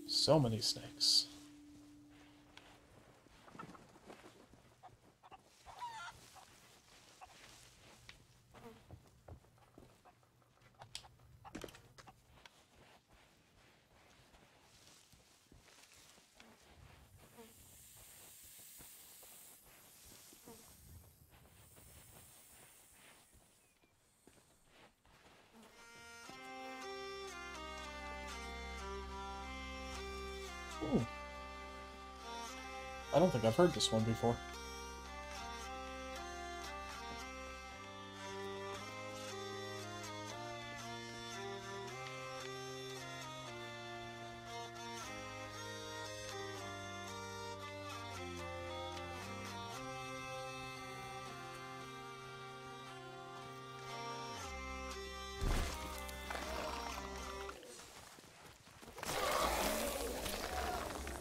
A: So many snakes. Ooh. I don't think I've heard this one before.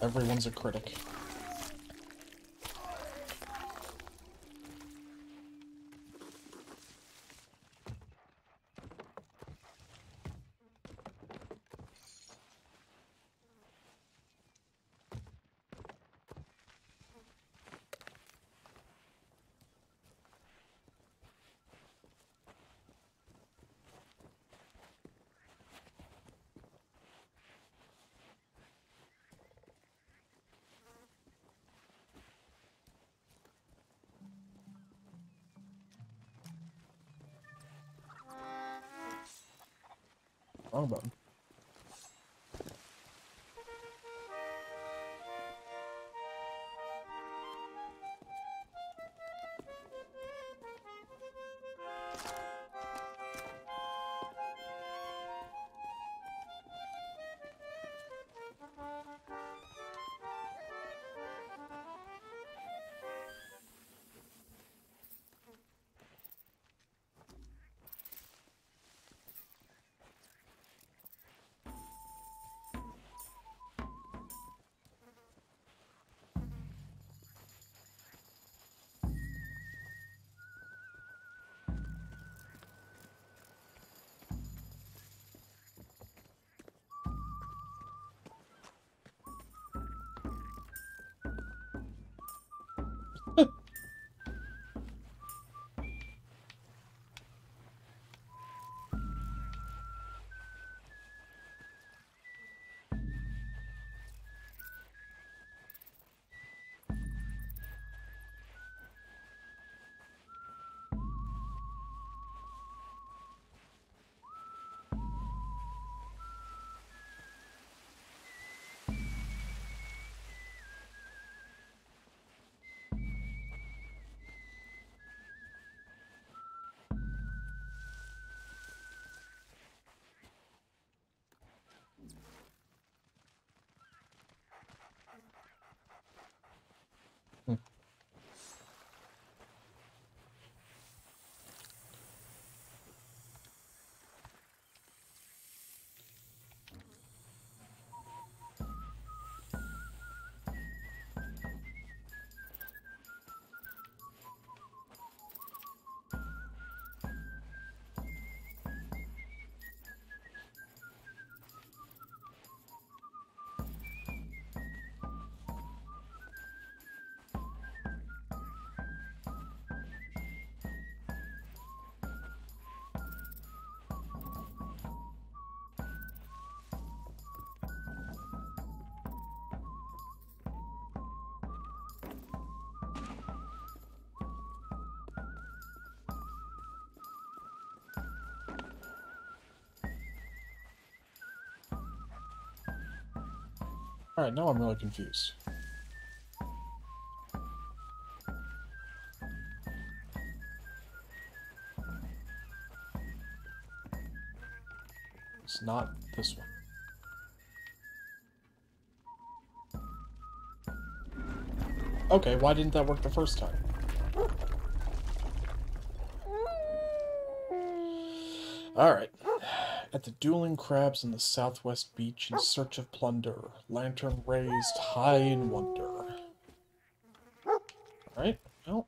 A: Everyone's a critic. Wrong button. Alright, now I'm really confused. It's not this one. Okay, why didn't that work the first time? Alright. At the dueling crabs on the southwest beach in search of plunder, lantern raised high in wonder. Alright, well.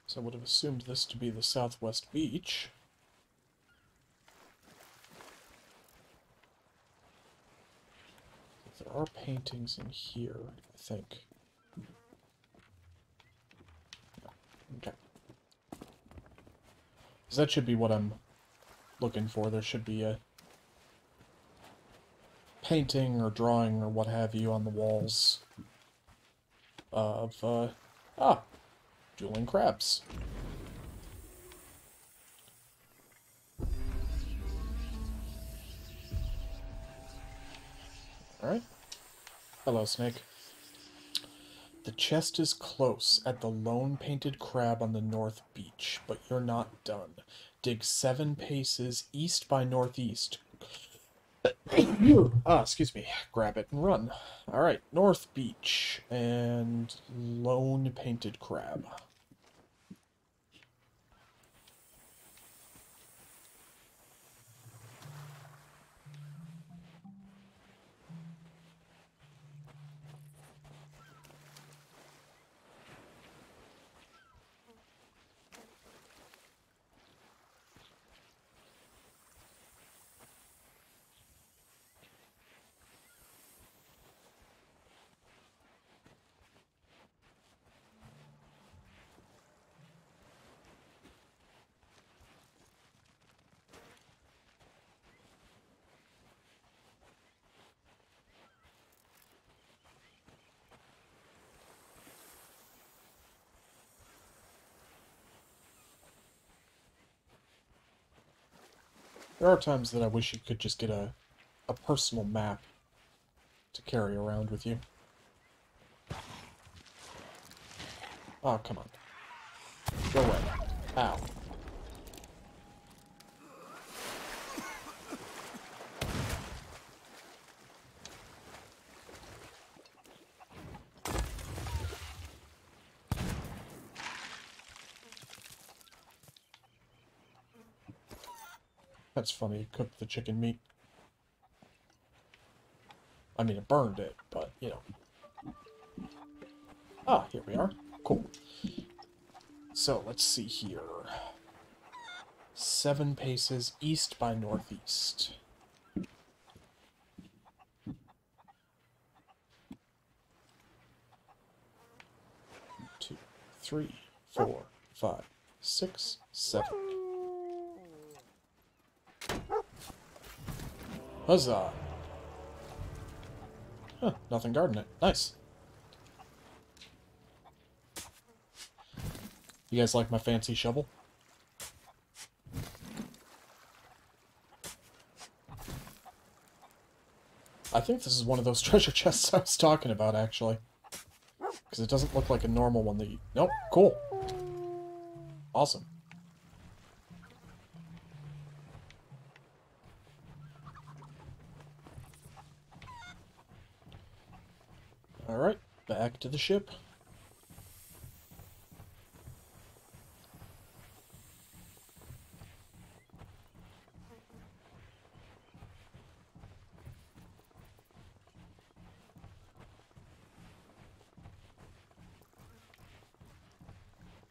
A: So I would have assumed this to be the southwest beach. There are paintings in here, I think. Okay. So that should be what I'm looking for. There should be a painting or drawing or what have you on the walls of, dueling crabs. Alright. Hello, Snake. The chest is close at the lone painted crab on the north beach, but you're not done. Dig 7 paces east by northeast. Excuse me. Grab it and run. Alright, north beach and lone painted crab. There are times that I wish you could just get a personal map to carry around with you. Oh, come on. Go away. Ow. That's funny, you cooked the chicken meat. I mean, it burned it, but, you know. Ah, here we are. Cool. So, let's see here. 7 paces east by northeast. 2, 3, 4, 5, 6, 7. Huzzah! Huh, nothing guarding it. Nice. You guys like my fancy shovel? I think this is one of those treasure chests I was talking about, actually. Because it doesn't look like a normal one that you... Nope, cool. Awesome. Alright, back to the ship.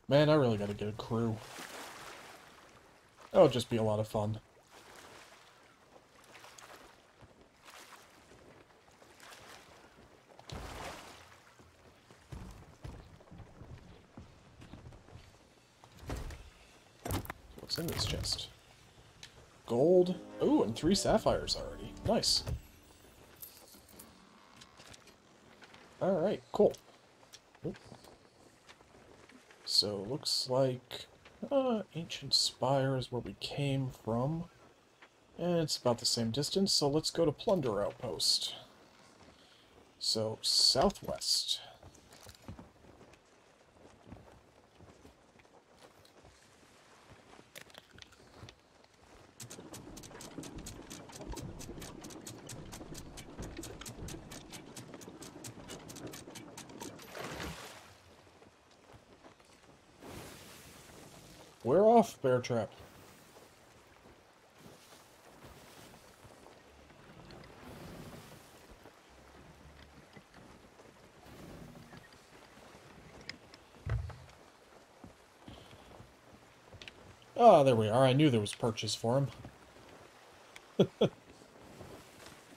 A: Man, I really gotta get a crew. That'll just be a lot of fun. What's in this chest? Gold. Ooh, and 3 sapphires already. Nice. Alright, cool. Oop. So, looks like Ancient Spire is where we came from. And it's about the same distance, so let's go to Plunder Outpost. So, southwest. We're off, Bear Trap. Ah, there we are. I knew there was purchase for him.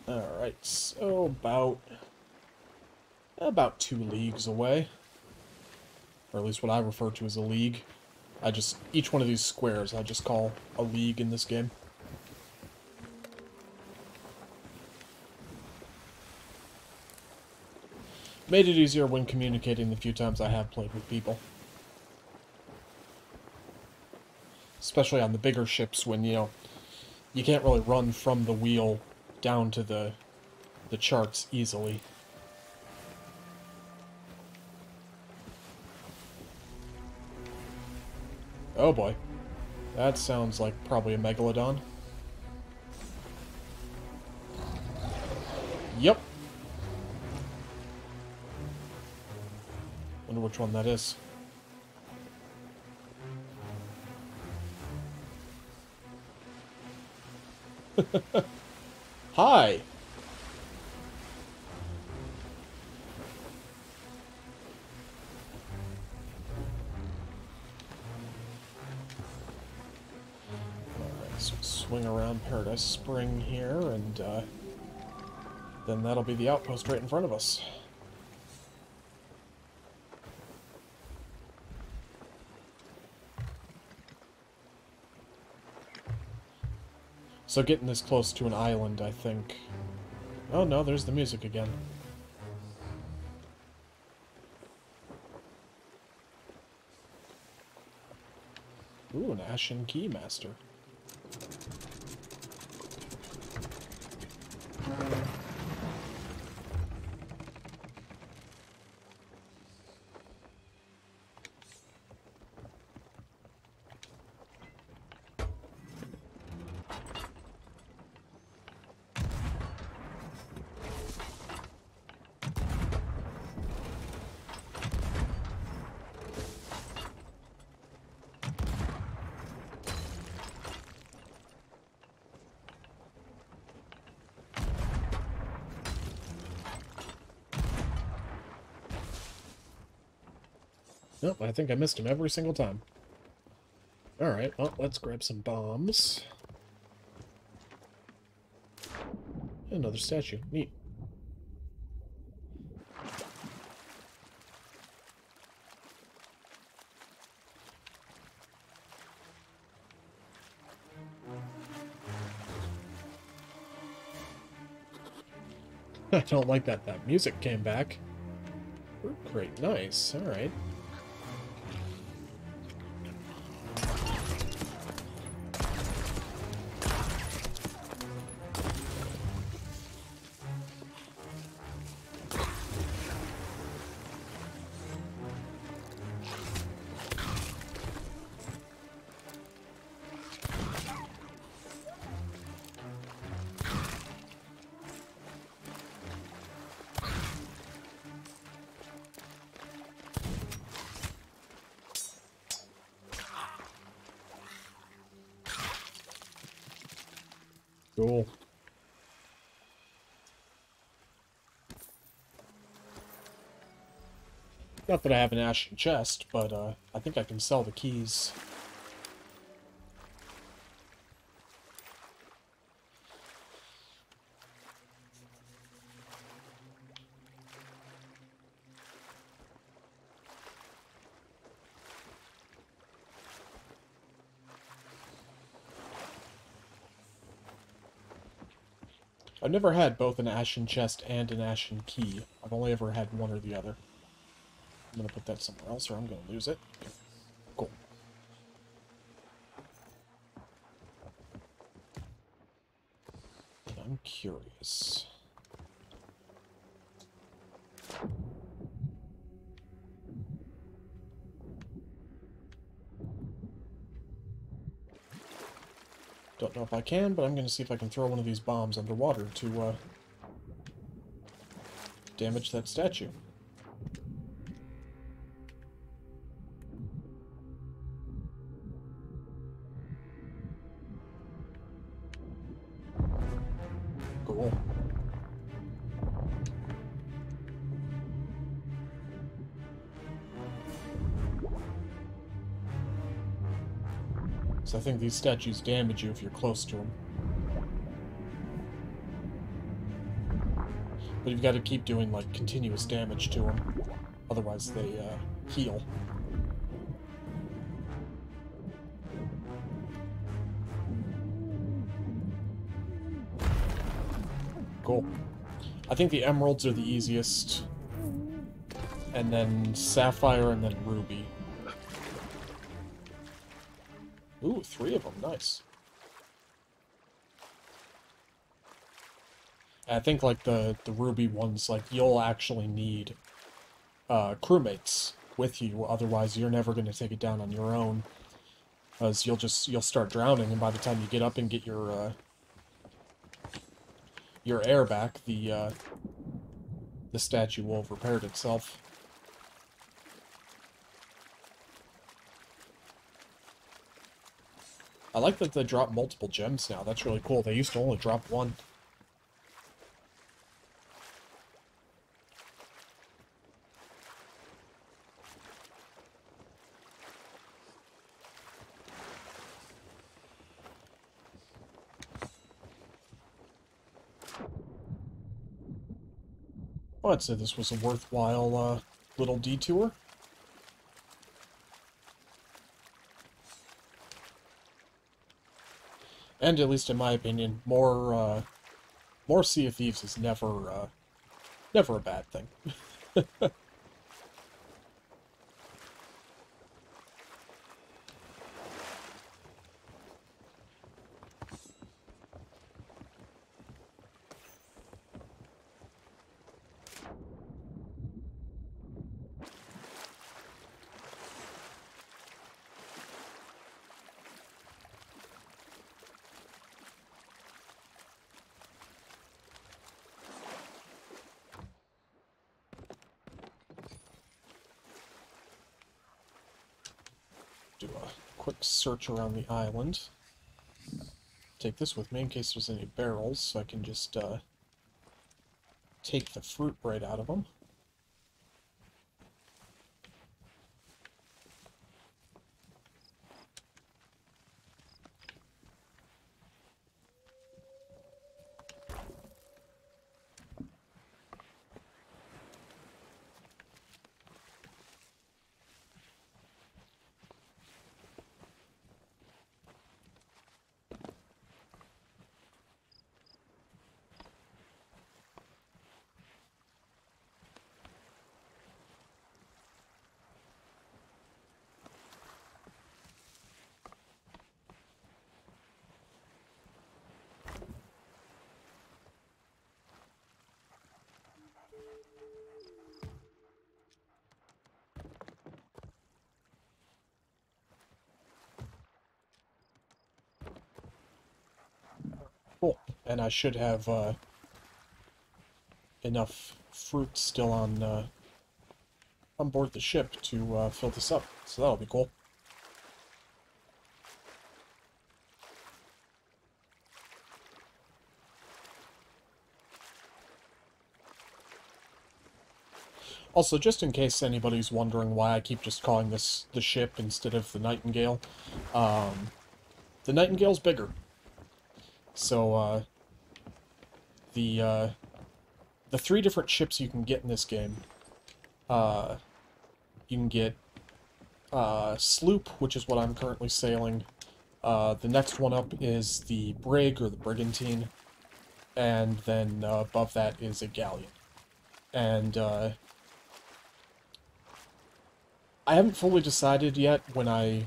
A: Alright, so about 2 leagues away. Or at least what I refer to as a league. Each one of these squares I just call a league in this game. Made it easier when communicating the few times I have played with people. Especially on the bigger ships when, you know, you can't really run from the wheel down to the charts easily. Oh boy. That sounds like probably a megalodon. Yep. Wonder which one that is. Hi! Alright, so swing around Paradise Spring here, and then that'll be the outpost right in front of us. So getting this close to an island, I think... Oh no, there's the music again. Ooh, an Ashen Keymaster. Nope, I think I missed him every single time. Alright, well, let's grab some bombs. Another statue. Neat. I don't like that that music came back. Great, nice. Alright. Cool. Not that I have an ashen chest, but I think I can sell the keys. I've never had both an ashen chest and an ashen key. I've only ever had one or the other. I'm gonna put that somewhere else or I'm gonna lose it. Okay. Cool. I'm curious. Don't know if I can, but I'm going to see if I can throw one of these bombs underwater to damage that statue. Cool. So I think these statues damage you if you're close to them. But you've got to keep doing, like, continuous damage to them. Otherwise they, heal. Cool. I think the emeralds are the easiest. And then sapphire and then ruby. Ooh, 3 of them. Nice. I think, like, the ruby ones, like, you'll actually need crewmates with you, otherwise you're never going to take it down on your own. Because you'll start drowning, and by the time you get up and get your air back, the statue will have repaired itself. I like that they drop multiple gems now. That's really cool. They used to only drop one. Well, I'd say this was a worthwhile little detour. And at least in my opinion, more Sea of Thieves is never a bad thing. Do a quick search around the island. Take this with me in case there's any barrels, so I can just take the fruit right out of them. Cool. And I should have enough fruit still on board the ship to fill this up, so that'll be cool. Also, just in case anybody's wondering why I keep just calling this the ship instead of the Nightingale, the Nightingale's bigger. So, the 3 different ships you can get in this game, you can get Sloop, which is what I'm currently sailing. The next one up is the Brig, or the Brigantine, and then above that is a galleon. And I haven't fully decided yet when I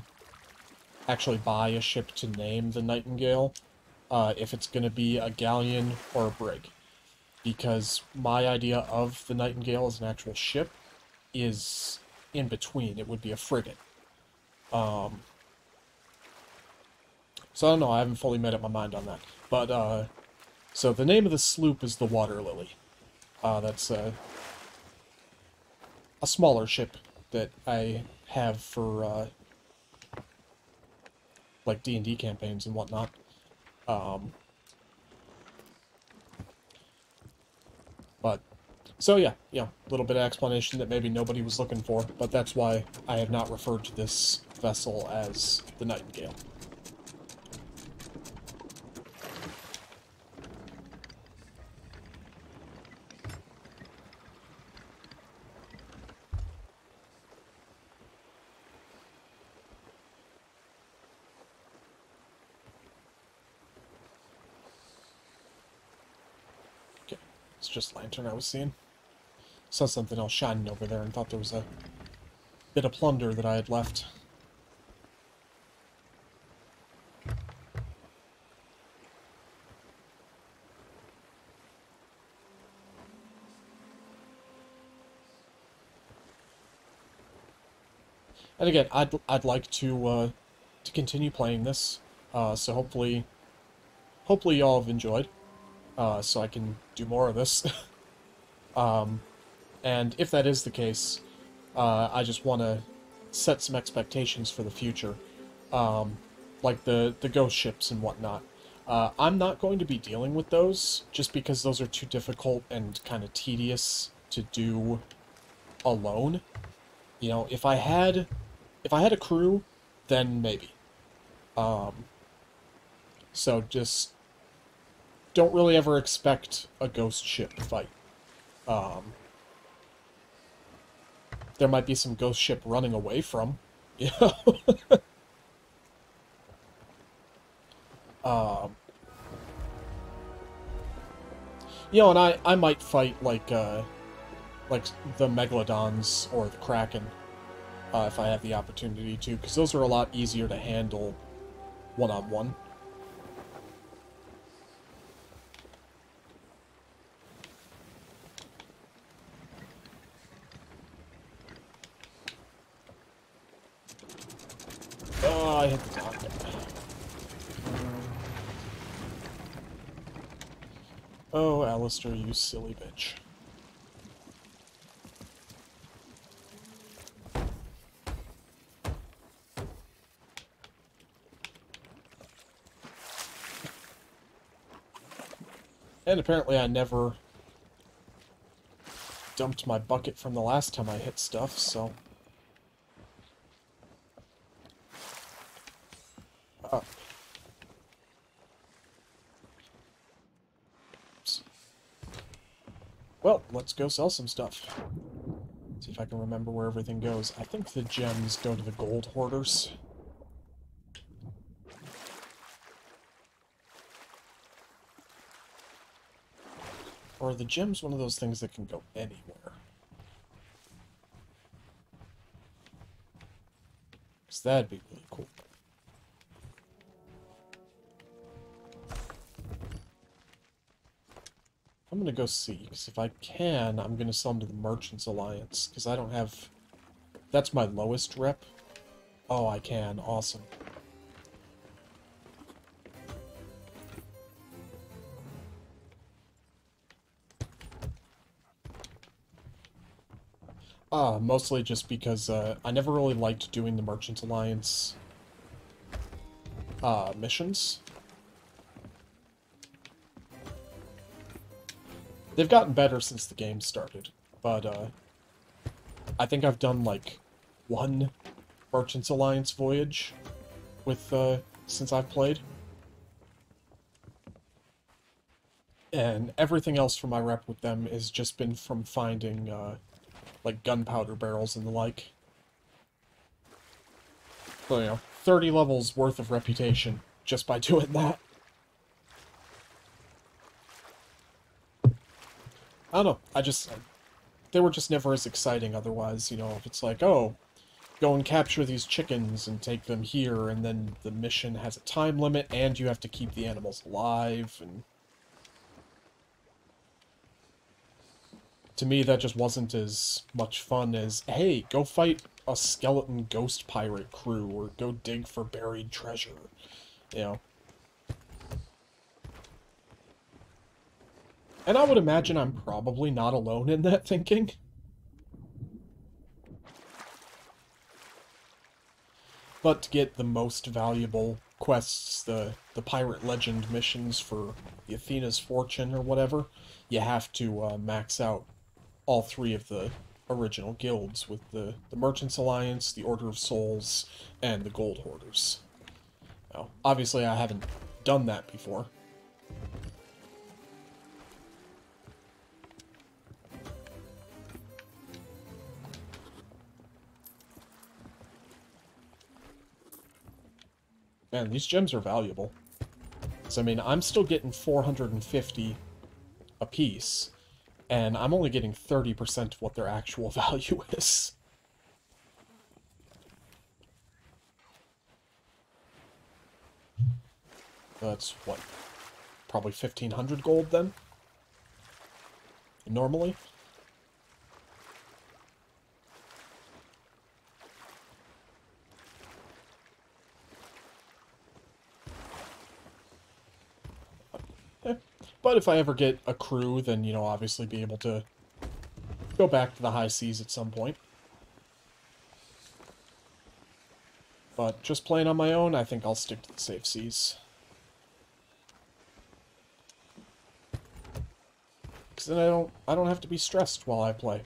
A: actually buy a ship to name the Nightingale, if it's going to be a galleon or a brig. Because my idea of the Nightingale as an actual ship is in between. It would be a frigate. So I don't know, I haven't fully made up my mind on that. But, so the name of the sloop is the Water Lily. That's a smaller ship that I have for, like, D&D campaigns and whatnot. But, so yeah, a little bit of explanation that maybe nobody was looking for, but that's why I have not referred to this vessel as the Nightingale. It's just lantern I was seeing. Saw something else shining over there and thought there was a bit of plunder that I had left. And again, I'd like to continue playing this, so hopefully y'all have enjoyed. So I can do more of this. And if that is the case, I just want to set some expectations for the future. Like the ghost ships and whatnot. I'm not going to be dealing with those, just because those are too difficult and kind of tedious to do alone. You know, if I had a crew, then maybe. So just don't really ever expect a ghost ship fight. There might be some ghost ship running away from, you know? You know, and I might fight like the Megalodons or the Kraken, if I have the opportunity to, because those are a lot easier to handle one-on-one. Oh, I hit the top. Oh, Alistair, you silly bitch. And apparently I never dumped my bucket from the last time I hit stuff, so... Well, let's go sell some stuff. See if I can remember where everything goes. I think the gems go to the gold hoarders. Or are the gems one of those things that can go anywhere? Because that'd be really cool. I'm gonna go see, because if I can, I'm gonna sell them to the Merchants Alliance, because I don't have... That's my lowest rep. Oh, I can. Awesome. Mostly just because I never really liked doing the Merchant Alliance missions. They've gotten better since the game started, but I think I've done like one Merchants Alliance voyage with since I've played. And everything else from my rep with them has just been from finding like gunpowder barrels and the like. So, you know, 30 levels worth of reputation just by doing that. I don't know, they were just never as exciting otherwise, you know, if it's like, oh, go and capture these chickens and take them here, and then the mission has a time limit, and you have to keep the animals alive, and... To me, that just wasn't as much fun as, hey, go fight a skeleton ghost pirate crew, or go dig for buried treasure, you know. And I would imagine I'm probably not alone in that thinking. But to get the most valuable quests, the Pirate Legend missions for the Athena's Fortune or whatever, you have to max out all three of the original guilds with the Merchants Alliance, the Order of Souls, and the Gold Hoarders. Now, obviously I haven't done that before. Man, these gems are valuable. So, I mean, I'm still getting 450 a piece, and I'm only getting 30% of what their actual value is. That's, what, probably 1,500 gold, then? Normally? But if I ever get a crew, then, you know, obviously be able to go back to the high seas at some point. But just playing on my own, I think I'll stick to the safe seas. Because then I don't have to be stressed while I play.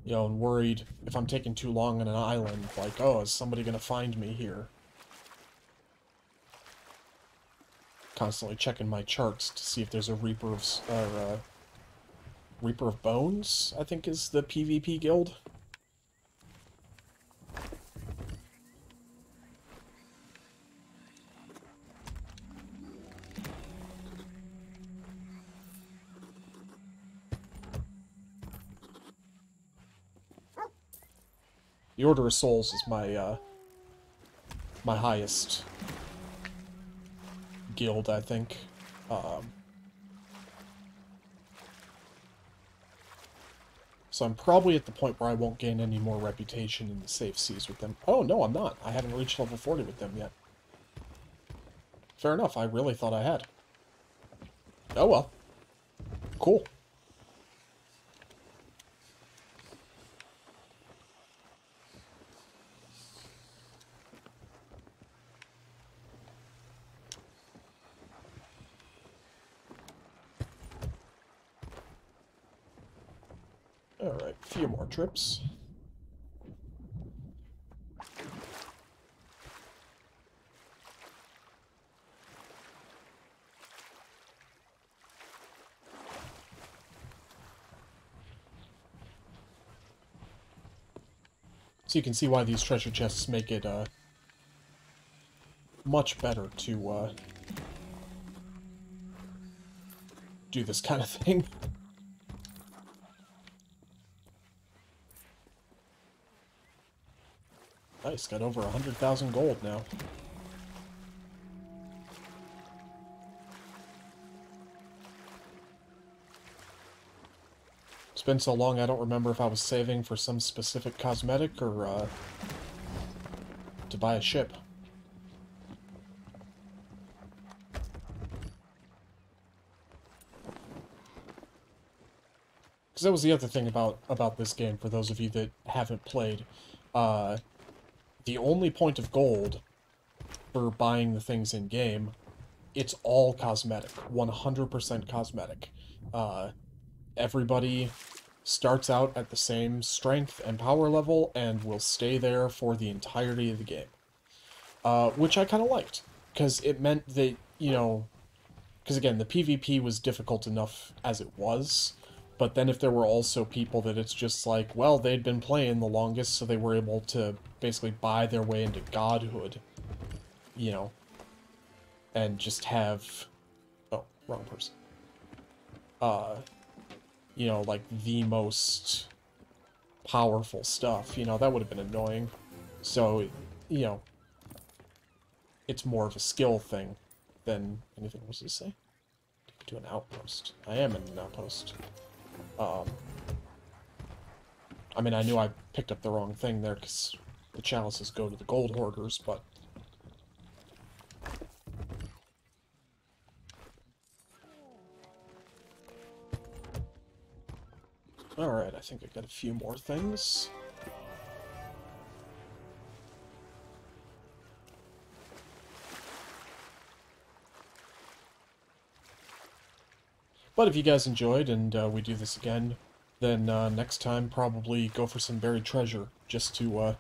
A: You know, and worried if I'm taking too long on an island, like, oh, is somebody gonna find me here? Constantly checking my charts to see if there's a Reaper of Bones, I think is the PvP guild. The Order of Souls is my, my highest guild, I think. So I'm probably at the point where I won't gain any more reputation in the safe seas with them. Oh, no, I'm not. I haven't reached level 40 with them yet. Fair enough, I really thought I had. Oh well. Cool. Alright, a few more trips. So you can see why these treasure chests make it, much better to, do this kind of thing. Nice, got over 100,000 gold now. It's been so long I don't remember if I was saving for some specific cosmetic or, to buy a ship. Because that was the other thing about this game, for those of you that haven't played. Uh, the only point of gold for buying the things in-game, it's all cosmetic. 100% cosmetic. Everybody starts out at the same strength and power level and will stay there for the entirety of the game. Which I kind of liked, because it meant that, you know, because again, the PvP was difficult enough as it was, but then if there were also people that it's just like, well, they'd been playing the longest, so they were able to basically buy their way into godhood, you know, and just have... Oh, wrong person. You know, like, the most powerful stuff, you know, that would have been annoying. So, you know, it's more of a skill thing than anything. What does it say? Take me to an outpost. I am in an outpost. I mean, I knew I picked up the wrong thing there, because the chalices go to the gold hoarders, but... Alright, I think I got a few more things. But if you guys enjoyed and we do this again, then next time probably go for some buried treasure, just to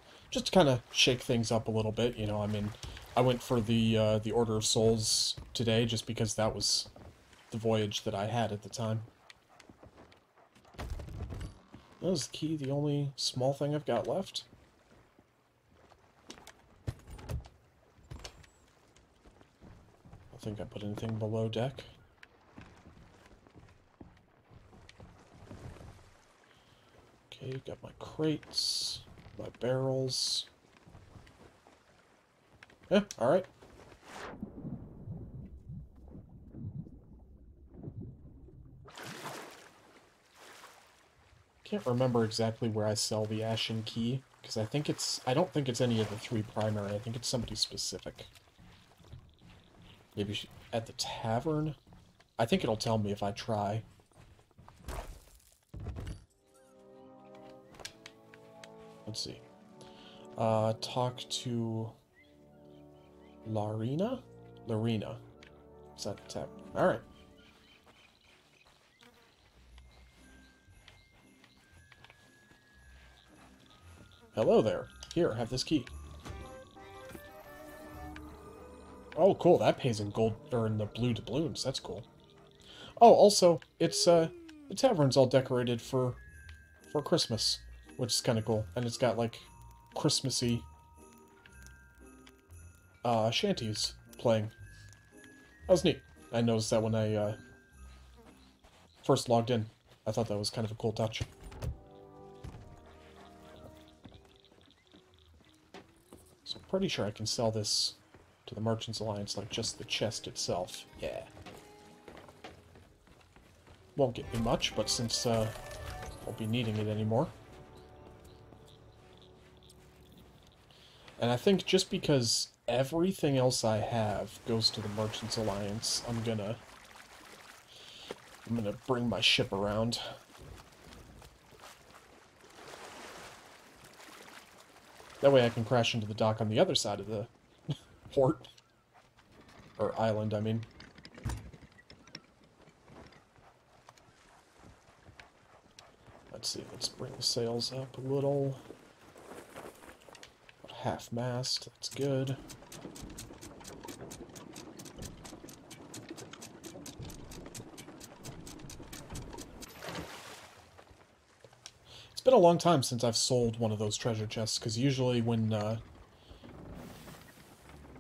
A: kind of shake things up a little bit. You know, I mean, I went for the Order of Souls today just because that was the voyage that I had at the time. That was the key, the only small thing I've got left. I don't think I put anything below deck. Okay, got my crates, my barrels. Yeah, alright. Can't remember exactly where I sell the Ashen Key, because I don't think it's any of the 3 primary, I think it's somebody specific. Maybe at the tavern? I think it'll tell me if I try. Let's see. Talk to... Larina? Larina. Is that the tavern? Alright. Hello there. Here, have this key. Oh, cool. That pays in gold, or in the blue doubloons. That's cool. Oh, also, it's, the tavern's all decorated for Christmas, which is kind of cool. And it's got, like, Christmassy, shanties playing. That was neat. I noticed that when I, first logged in. I thought that was kind of a cool touch. So I'm pretty sure I can sell this to the Merchants Alliance, like just the chest itself. Yeah. Won't get me much, but since won't be needing it anymore. And I think just because everything else I have goes to the Merchants Alliance, I'm gonna bring my ship around. That way I can crash into the dock on the other side of the port. Or island, I mean. Let's see, let's bring the sails up a little. About half mast, that's good. It's been a long time since I've sold one of those treasure chests, because usually when,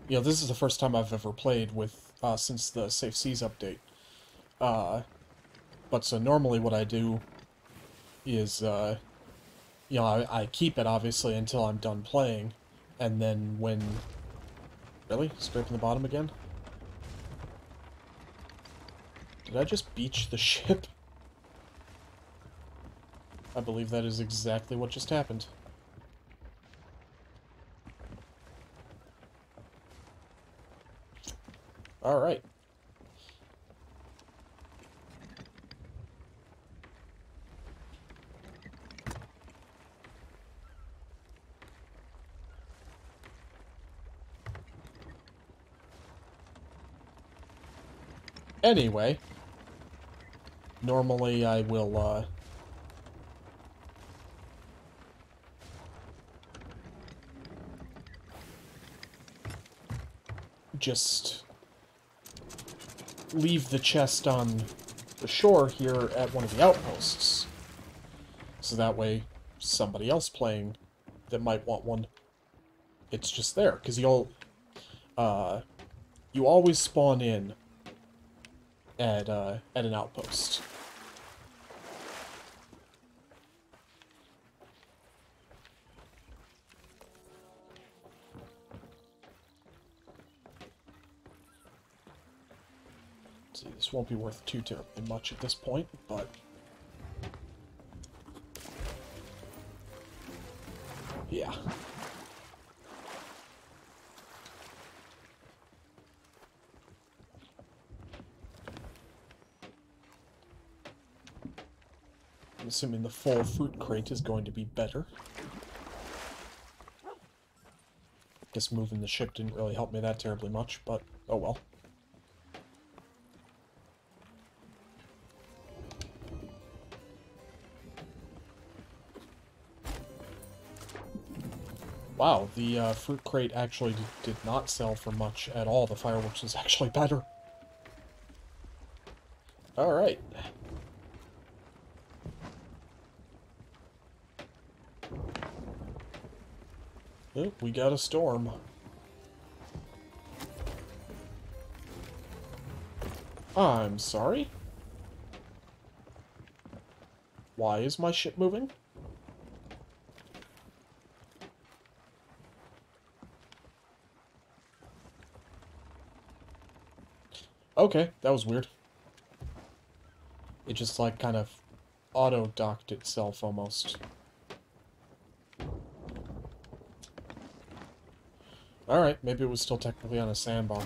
A: you know, this is the first time I've ever played with, since the Safe Seas update. But so normally what I do is, you know, I keep it, obviously, until I'm done playing, and then when... Really? Scraping the bottom again? Did I just beach the ship? I believe that is exactly what just happened. Alright. Anyway, normally I will, just leave the chest on the shore here at one of the outposts. So that way, somebody else playing that might want one, it's just there. Because you always spawn in at an outpost. See, this won't be worth too terribly much at this point, but yeah. I'm assuming the full fruit crate is going to be better. Guess moving the ship didn't really help me that terribly much, but oh well. Wow, the fruit crate actually did not sell for much at all. The fireworks was actually better. Alright. Oh, we got a storm. I'm sorry? Why is my ship moving? Okay, that was weird. It just, like, kind of auto-docked itself, almost. Alright, maybe it was still technically on a sandbar.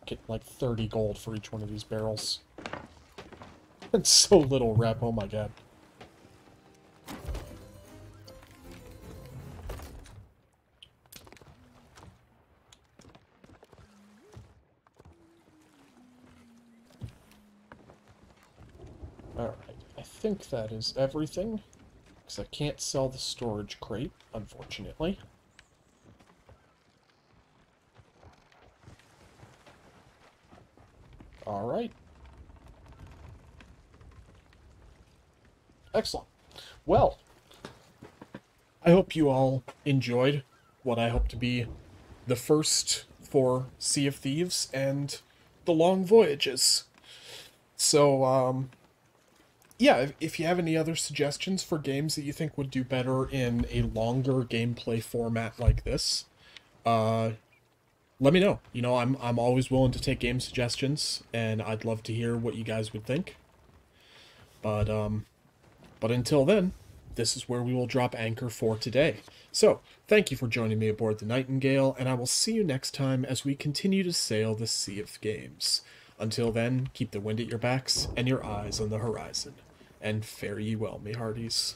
A: Get, like, 30 gold for each one of these barrels. And so little rep, oh my god. Alright, I think that is everything, because I can't sell the storage crate, unfortunately. Alright. Excellent. Well, I hope you all enjoyed what I hope to be the first for Sea of Thieves and the long voyages. So, yeah, if you have any other suggestions for games that you think would do better in a longer gameplay format like this, let me know. You know, I'm always willing to take game suggestions, and I'd love to hear what you guys would think. But until then, this is where we will drop anchor for today. So, thank you for joining me aboard the Nightingale, and I will see you next time as we continue to sail the Sea of Games. Until then, keep the wind at your backs and your eyes on the horizon. And fare ye well, me hearties.